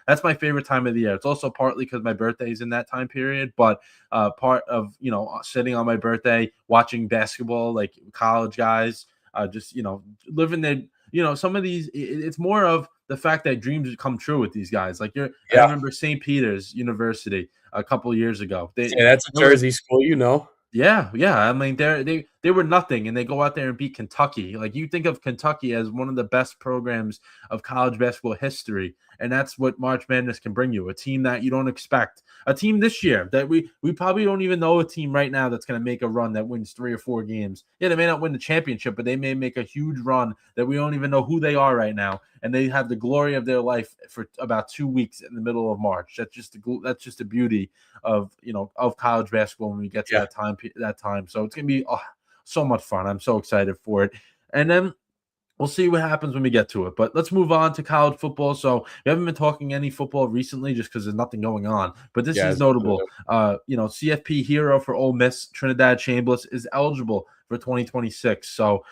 That's my favorite time of the year. It's also partly because my birthday is in that time period, but part of sitting on my birthday watching basketball, like college guys, just living their some of these. It's more of the fact that dreams come true with these guys. Like I Yeah. remember St. Peter's University a couple of years ago. Yeah, that's a Jersey school, Yeah. I mean, they were nothing, and they go out there and beat Kentucky. Like, you think of Kentucky as one of the best programs of college basketball history, and that's what March Madness can bring you. A team that you don't expect. A team this year that we probably don't even know a team right now that's going to make a run that wins 3 or 4 games. Yeah, they may not win the championship, but they may make a huge run that we don't even know who they are right now, and they have the glory of their life for about 2 weeks in the middle of March. That's just the beauty of college basketball when we get to Yeah. that time. So it's gonna be so much fun. I'm so excited for it. And then we'll see what happens when we get to it. But let's move on to college football. So we haven't been talking any football recently just because there's nothing going on. But this Yeah, is notable. CFP hero for Ole Miss, Trinidad Chambliss, is eligible for 2026. So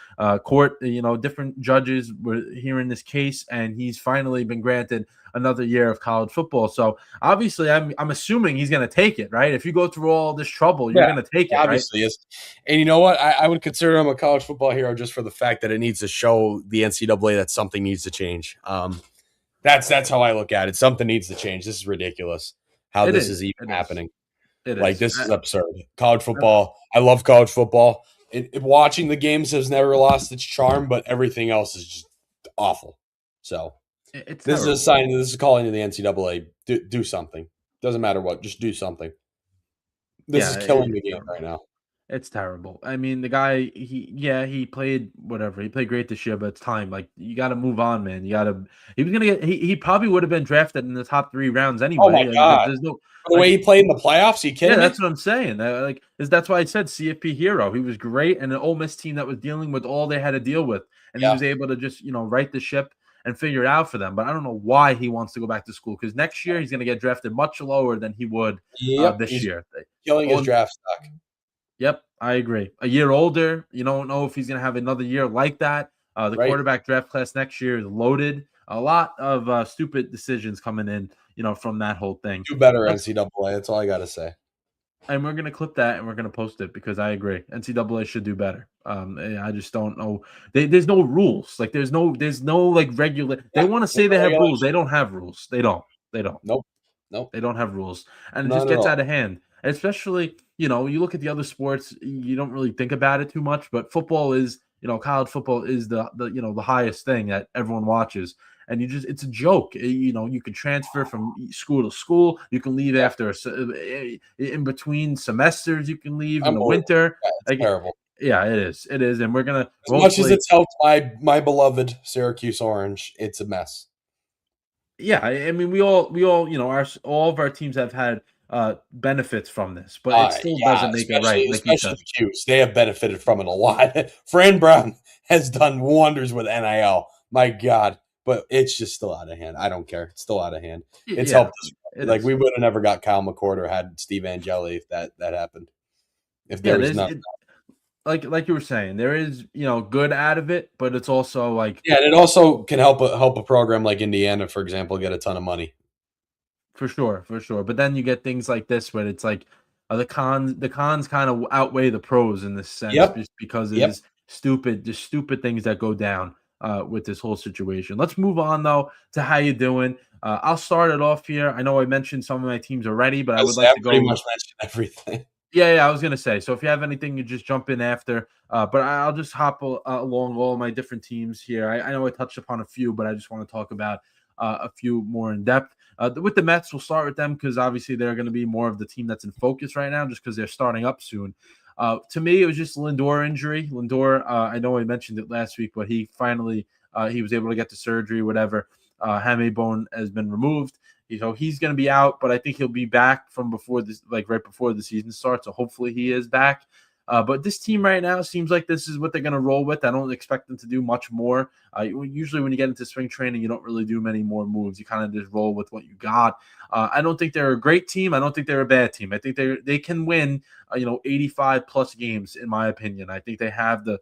court, different judges were hearing this case, and he's finally been granted another year of college football. So obviously, I'm assuming he's going to take it, right? If you go through all this trouble, you're going to take it, obviously right? is. And you know what? I would consider him a college football hero just for the fact that it needs to show the NCAA that something needs to change. That's how I look at it. Something needs to change. This is ridiculous. How this is even happening. It This is absurd. College football. I love college football. Watching the games has never lost its charm, but everything else is just awful. So this is a sign. This is calling to the NCAA. Do something. Doesn't matter what. Just do something. This is killing the game right now. It's terrible. I mean, the guy, he played whatever. He played great this year, but it's time. Like, you got to move on, man. He probably would have been drafted in the top 3 rounds anyway. Oh my God. There's no The way he played in the playoffs, are you kidding me? That's what I'm saying. That's why I said CFP hero. He was great, and an Ole Miss team that was dealing with all they had to deal with, and he was able to just right the ship and figure it out for them. But I don't know why he wants to go back to school, because next year he's going to get drafted much lower than he would this year. Killing his draft stock. Yep, I agree. A year older, you don't know if he's going to have another year like that. The quarterback draft class next year is loaded. A lot of stupid decisions coming in, from that whole thing. Do better, NCAA. That's all I got to say. And we're going to clip that and we're going to post it, because I agree. NCAA should do better. I just don't know. There's no rules. Like, there's no like regular. They want to say they have rules. They don't have rules. They don't. Nope. They don't have rules. And it just gets out of hand. Especially, you look at the other sports, you don't really think about it too much, but football is, college football is the highest thing that everyone watches. And it's a joke. You can transfer from school to school. You can leave after in between semesters. You can leave in the winter. It's terrible. Yeah, it is. It is. And we're going to, as much as it's helped my beloved Syracuse Orange, it's a mess. Yeah, I mean, we all, all of our teams have had benefits from this, but it still Yeah, doesn't make it right, especially like you especially said. the Qs. They have benefited from it a lot. Fran Brown has done wonders with NIL. My God, but it's just still out of hand. I don't care. It's still out of hand. It's Yeah, helped us. it Like is. we would have never got Kyle McCord or had Steve Angeli if that happened. If there Yeah, was nothing. like you were saying, there is good out of it, but it's also like Yeah, and it also can help a program like Indiana, for example, get a ton of money. for sure, for sure. But then you get things like this where it's like the cons kind of outweigh the pros in this sense, Yep. just because it Yep. is stupid, just stupid things that go down with this whole situation. Let's move on though to how you doing. I'll start it off here. I know I mentioned some of my teams already, but I would like I to pretty go. much mentioned everything. Yeah, I was gonna say. So if you have anything, you just jump in after. But I'll just hop along all my different teams here. I know I touched upon a few, but I just want to talk about a few more in depth. With the Mets, we'll start with them because obviously they're going to be more of the team that's in focus right now, just because they're starting up soon. To me, it was just Lindor injury. Lindor, I know I mentioned it last week, but he finally he was able to get the surgery, whatever. Hammy bone has been removed. He's going to be out, but I think he'll be back from before this, like right before the season starts. So hopefully he is back. But this team right now seems like this is what they're going to roll with. I don't expect them to do much more. Usually, when you get into spring training, you don't really do many more moves. You kind of just roll with what you got. I don't think they're a great team. I don't think they're a bad team. I think they can win. 85 plus games in my opinion. I think they have the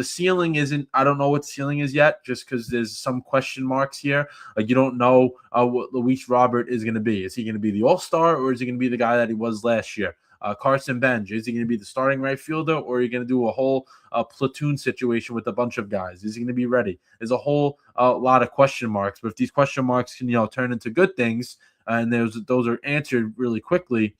ceiling isn't. I don't know what ceiling is yet, just because there's some question marks here. Like you don't know what Luis Robert is going to be. Is he going to be the All-Star or is he going to be the guy that he was last year? Carson Bench, is he going to be the starting right fielder or are you going to do a whole platoon situation with a bunch of guys? Is he going to be ready? There's a whole lot of question marks. But if these question marks can turn into good things and those are answered really quickly,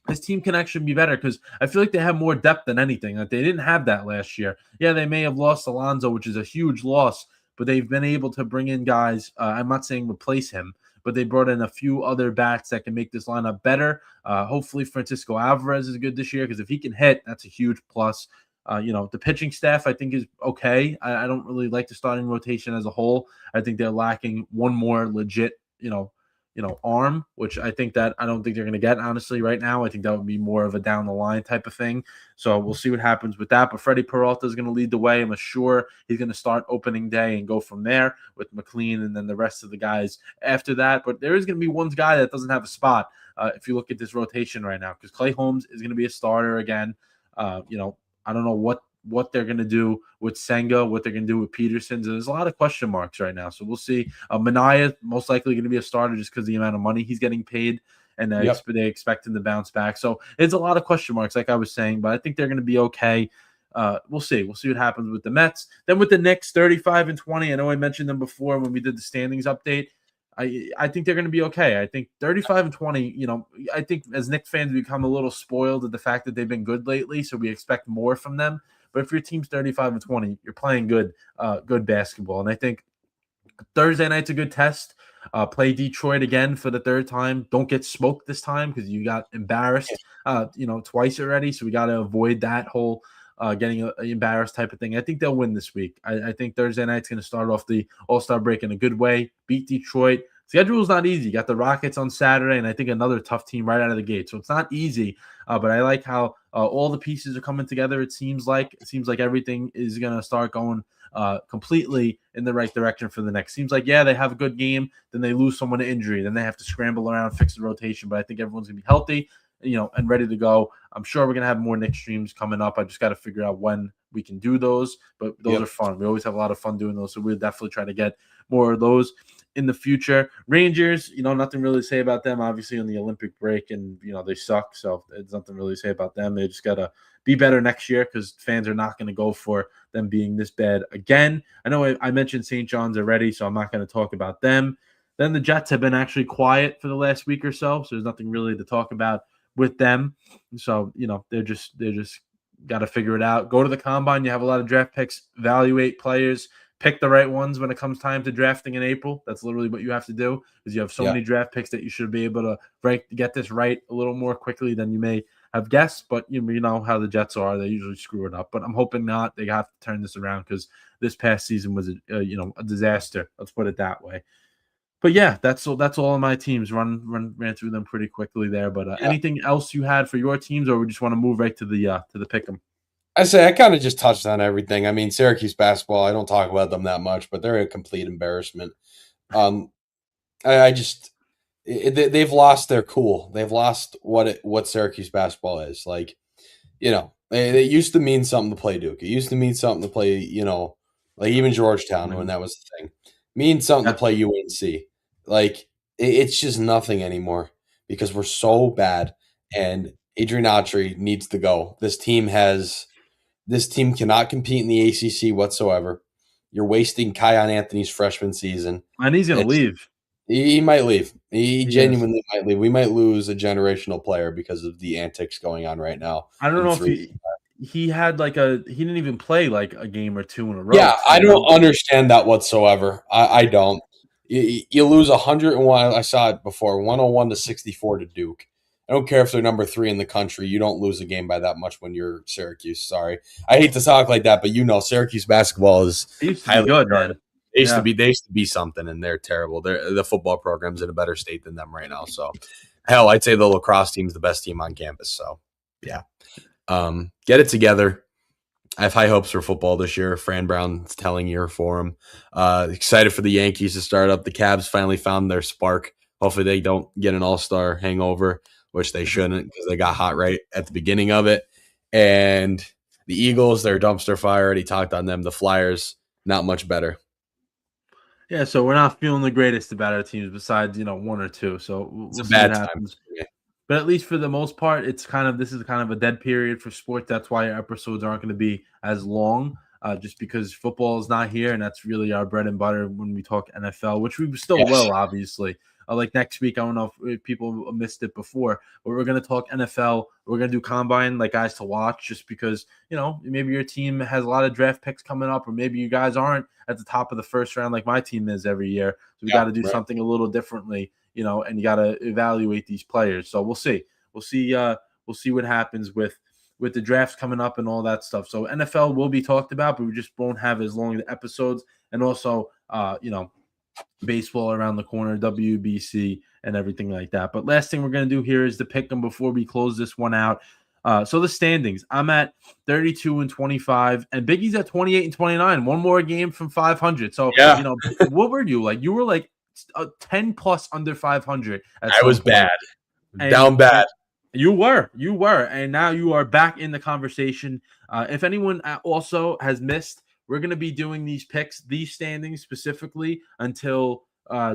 this team can actually be better because I feel like they have more depth than anything. Like they didn't have that last year. Yeah, they may have lost Alonso, which is a huge loss, but they've been able to bring in guys. I'm not saying replace him, but they brought in a few other bats that can make this lineup better. Hopefully, Francisco Alvarez is good this year because if he can hit, that's a huge plus. The pitching staff I think is okay. I don't really like the starting rotation as a whole. I think they're lacking one more legit, arm, which I don't think they're going to get, honestly, right now. I think that would be more of a down the line type of thing. So we'll see what happens with that. But Freddie Peralta is going to lead the way. I'm sure he's going to start opening day and go from there with McLean and then the rest of the guys after that. But there is going to be one guy that doesn't have a spot if you look at this rotation right now, because Clay Holmes is going to be a starter again. I don't know what they're going to do with Senga, what they're going to do with Peterson. There's a lot of question marks right now. So we'll see. Mania most likely going to be a starter just because of the amount of money he's getting paid, and Yep. they expect him to bounce back. So it's a lot of question marks, like I was saying, but I think they're going to be okay. We'll see. We'll see what happens with the Mets. Then with the Knicks, 35-20. I know I mentioned them before when we did the standings update. I think they're going to be okay. I think 35-20, I think as Knicks fans, we become a little spoiled at the fact that they've been good lately, so we expect more from them. But if your team's 35-20, you're playing good basketball. And I think Thursday night's a good test. Play Detroit again for the third time. Don't get smoked this time because you got embarrassed, twice already. So we got to avoid that whole getting embarrassed type of thing. I think they'll win this week. I think Thursday night's going to start off the All-Star break in a good way. Beat Detroit. Schedule is not easy. You got the Rockets on Saturday, and I think another tough team right out of the gate. So it's not easy, but I like how all the pieces are coming together. It seems like everything is going to start going completely in the right direction for the next. Seems like, yeah, they have a good game, then they lose someone to injury, then they have to scramble around, fix the rotation. But I think everyone's gonna be healthy, and ready to go. I'm sure we're gonna have more Knicks streams coming up. I just got to figure out when we can do those, but those are Yep. fun. We always have a lot of fun doing those, so we'll definitely try to get more of those in the future. Rangers, nothing really to say about them. Obviously, on the Olympic break, and they suck, so there's nothing really to say about them. They just gotta be better next year because fans are not going to go for them being this bad again. I know I mentioned St. John's already, so I'm not going to talk about them. Then the Jets have been actually quiet for the last week or so there's nothing really to talk about with them. So they're just got to figure it out. Go to the combine. You have a lot of draft picks. Evaluate players. Pick the right ones when it comes time to drafting in April. That's literally what you have to do because you have so Yeah. many draft picks that you should be able to get this right a little more quickly than you may have guessed. But you know how the Jets are; they usually screw it up. But I'm hoping not. They have to turn this around because this past season was a disaster. Let's put it that way. But yeah, that's all of my teams. Ran through them pretty quickly there. But Yeah. anything else you had for your teams, or we just want to move right to the pick 'em? I say I kind of just touched on everything. I mean, Syracuse basketball, I don't talk about them that much, but they're a complete embarrassment. Um, I just they've lost their cool. They've lost what Syracuse basketball is. Like, it used to mean something to play Duke. It used to mean something to play, like even Georgetown when that was the thing. Means something to Yeah. play UNC. Like it's just nothing anymore because we're so bad. And Adrian Autry needs to go. This team cannot compete in the ACC whatsoever. You're wasting Kion Anthony's freshman season. And he's gonna It's leave. he might leave. He He is. genuinely might leave. We might lose a generational player because of the antics going on right now I don't in know if three. he had he didn't even play like a game or two in a row Yeah, I don't too. understand that whatsoever. I don't. You lose 101. I saw it before, 101 to 64 to Duke. I don't care if they're number 3 in the country. You don't lose a game by that much when you're Syracuse. Sorry, I hate to talk like that, but Syracuse basketball is He used to be highly good, regarded. man. Yeah. They used to be something, and they're terrible. The football program's in a better state than them right now. So, hell, I'd say the lacrosse team's the best team on campus. So, yeah, get it together. I have high hopes for football this year. Fran Brown's telling year for him. Excited for the Yankees to start up. The Cavs finally found their spark. Hopefully they don't get an all-star hangover, which they shouldn't because they got hot right at the beginning of it. And the Eagles, they're dumpster fire. Already talked on them. The Flyers, not much better. Yeah, so we're not feeling the greatest about our teams besides, one or two. So It's we'll a see what bad time. happens. But at least for the most part, this is kind of a dead period for sports. That's why our episodes aren't going to be as long, just because football is not here, and that's really our bread and butter when we talk NFL, which we still Yes. will, obviously. Like next week, I don't know if people missed it before, but we're going to talk NFL. We're going to do combine, like guys to watch, just because maybe your team has a lot of draft picks coming up, or maybe you guys aren't at the top of the first round like my team is every year. So we got to do something a little differently. And you got to evaluate these players. So we'll see. We'll see what happens with the drafts coming up and all that stuff. So NFL will be talked about, but we just won't have as long the episodes. And also, baseball around the corner, WBC, and everything like that. But last thing we're going to do here is to pick them before we close this one out. So the standings, I'm at 32 and 25, and Biggie's at 28 and 29. One more game from 500. So, what were you like? You were like 10 plus under 500. I was bad. Down bad. You were, and now you are back in the conversation. If anyone also has missed, we're going to be doing these standings specifically until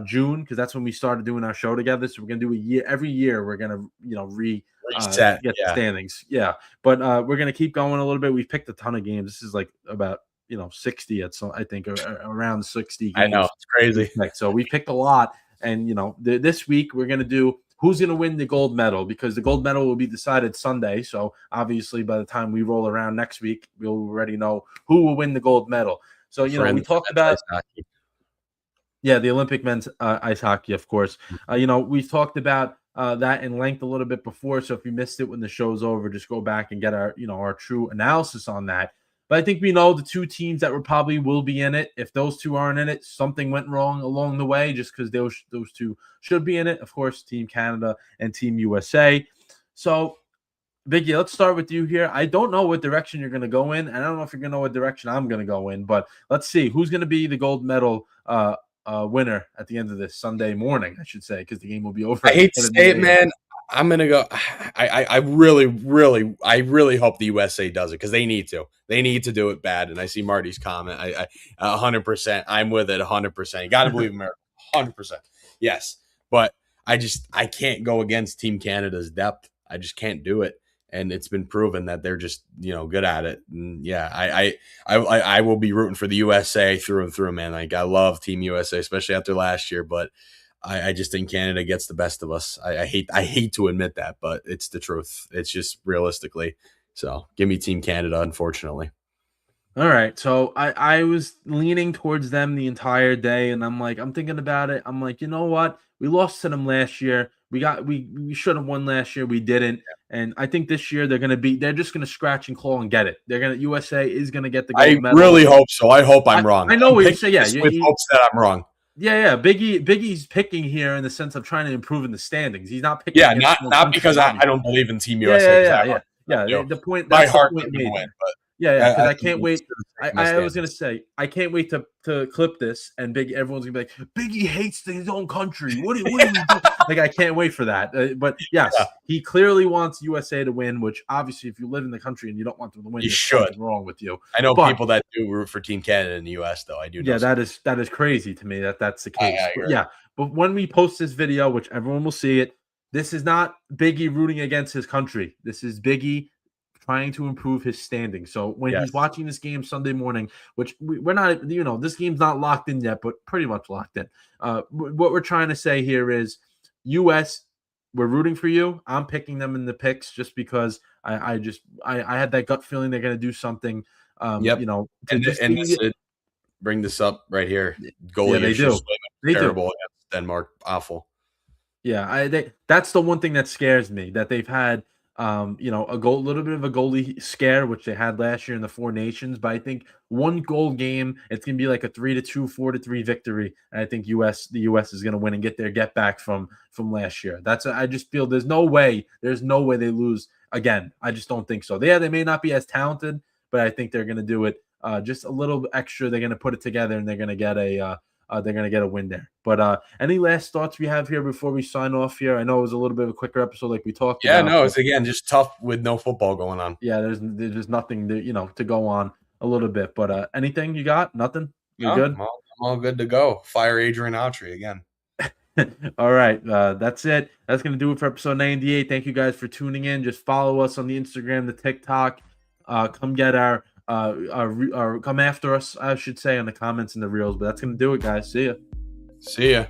June, because that's when we started doing our show together. So we're going to do every year. We're going to, reset, get the standings. Yeah. But we're going to keep going a little bit. We've picked a ton of games. This is like about, 60 I think, or around 60 games. I know. It's crazy. So we picked a lot. And, this week we're going to do who's going to win the gold medal, because the gold medal will be decided Sunday. So obviously by the time we roll around next week, we'll already know who will win the gold medal. So, we talked about the Olympic men's ice hockey, of course. We've talked about that in length a little bit before. So if you missed it when the show's over, just go back and get our true analysis on that. But I think we know the two teams that probably will be in it. If those two aren't in it, something went wrong along the way, just because those two should be in it. Of course, Team Canada and Team USA. So, Biggie, let's start with you here. I don't know what direction you're going to go in, and I don't know if you're going to know what direction I'm going to go in. But let's see who's going to be the gold medal winner at the end of this Sunday morning, I should say, because the game will be over. I hate to say it, man. I'm gonna go. I really hope the USA does it, because they need to. They need to do it bad. And I see Marty's comment. I 100%. I'm with it 100%. You got to believe America 100%. Yes, but I can't go against Team Canada's depth. I just can't do it. And it's been proven that they're just good at it. And yeah, I will be rooting for the USA through and through, man. Like I love Team USA, especially after last year, but I just think Canada gets the best of us. I hate to admit that, but it's the truth. It's just realistically. So give me Team Canada, unfortunately. All right. So I was leaning towards them the entire day, and I'm thinking about it. I'm like, you know what? We lost to them last year. We should have won last year. We didn't. And I think this year they're just gonna scratch and claw and get it. USA is gonna get the gold medal. I really hope so. I hope I'm wrong. I know what you say. Yeah, with hopes that I'm wrong. Yeah. Biggie's picking here in the sense of trying to improve in the standings. He's not picking Yeah, against not no not country, because I obviously. don't believe in Team Yeah, USA yeah, because yeah, I yeah, yeah. do. The point My that's the heart point want them to made win, there. but Yeah, because I can't it's wait. still the same in the I was gonna standings. say I can't wait to clip this and everyone's gonna be like, Biggie hates his own country. What are we doing? Like I can't wait for that. But Yeah, yes, he clearly wants USA to win. Which obviously, if you live in the country and you don't want them to win, he there's should. something wrong with you. I know But people that do root for Team Canada in the US, though. I do know yeah, some. that is crazy to me that that's the I case. But agree. yeah, but when we post this video, which everyone will see it, this is not Biggie rooting against his country. This is Biggie trying to improve his standing. So when he's Yes. watching this game Sunday morning, which we're not, this game's not locked in yet, but pretty much locked in. What we're trying to say here is, U.S. We're rooting for you. I'm picking them in the picks just because I had that gut feeling they're going to do something. Yep. To just And be. bring this up right here. Yeah, Goalie they issues. do. They do. Terrible against Denmark. Awful. Yeah, that's the one thing that scares me, that they've had little bit of a goalie scare, which they had last year in the Four Nations. But I think one goal game, it's gonna be like a 3-2, 4-3 victory. And I think the US is gonna win and get their get back from last year. I just feel there's no way they lose again. I just don't think so. They may not be as talented, but I think they're gonna do it just a little extra. They're gonna put it together and they're going to get a win there. But any last thoughts we have here before we sign off here? I know it was a little bit of a quicker episode like we talked Yeah, about. no, it's again just tough with no football going on. Yeah, there's just nothing to go on a little bit. But anything you got? Nothing? You're No, good? I'm all good to go. Fire Adrian Autry again. All right. That's it. That's going to do it for episode 98. Thank you guys for tuning in. Just follow us on the Instagram, the TikTok. Come get our come after us, I should say, on the comments and the reels. But that's going to do it, guys. See ya. See ya.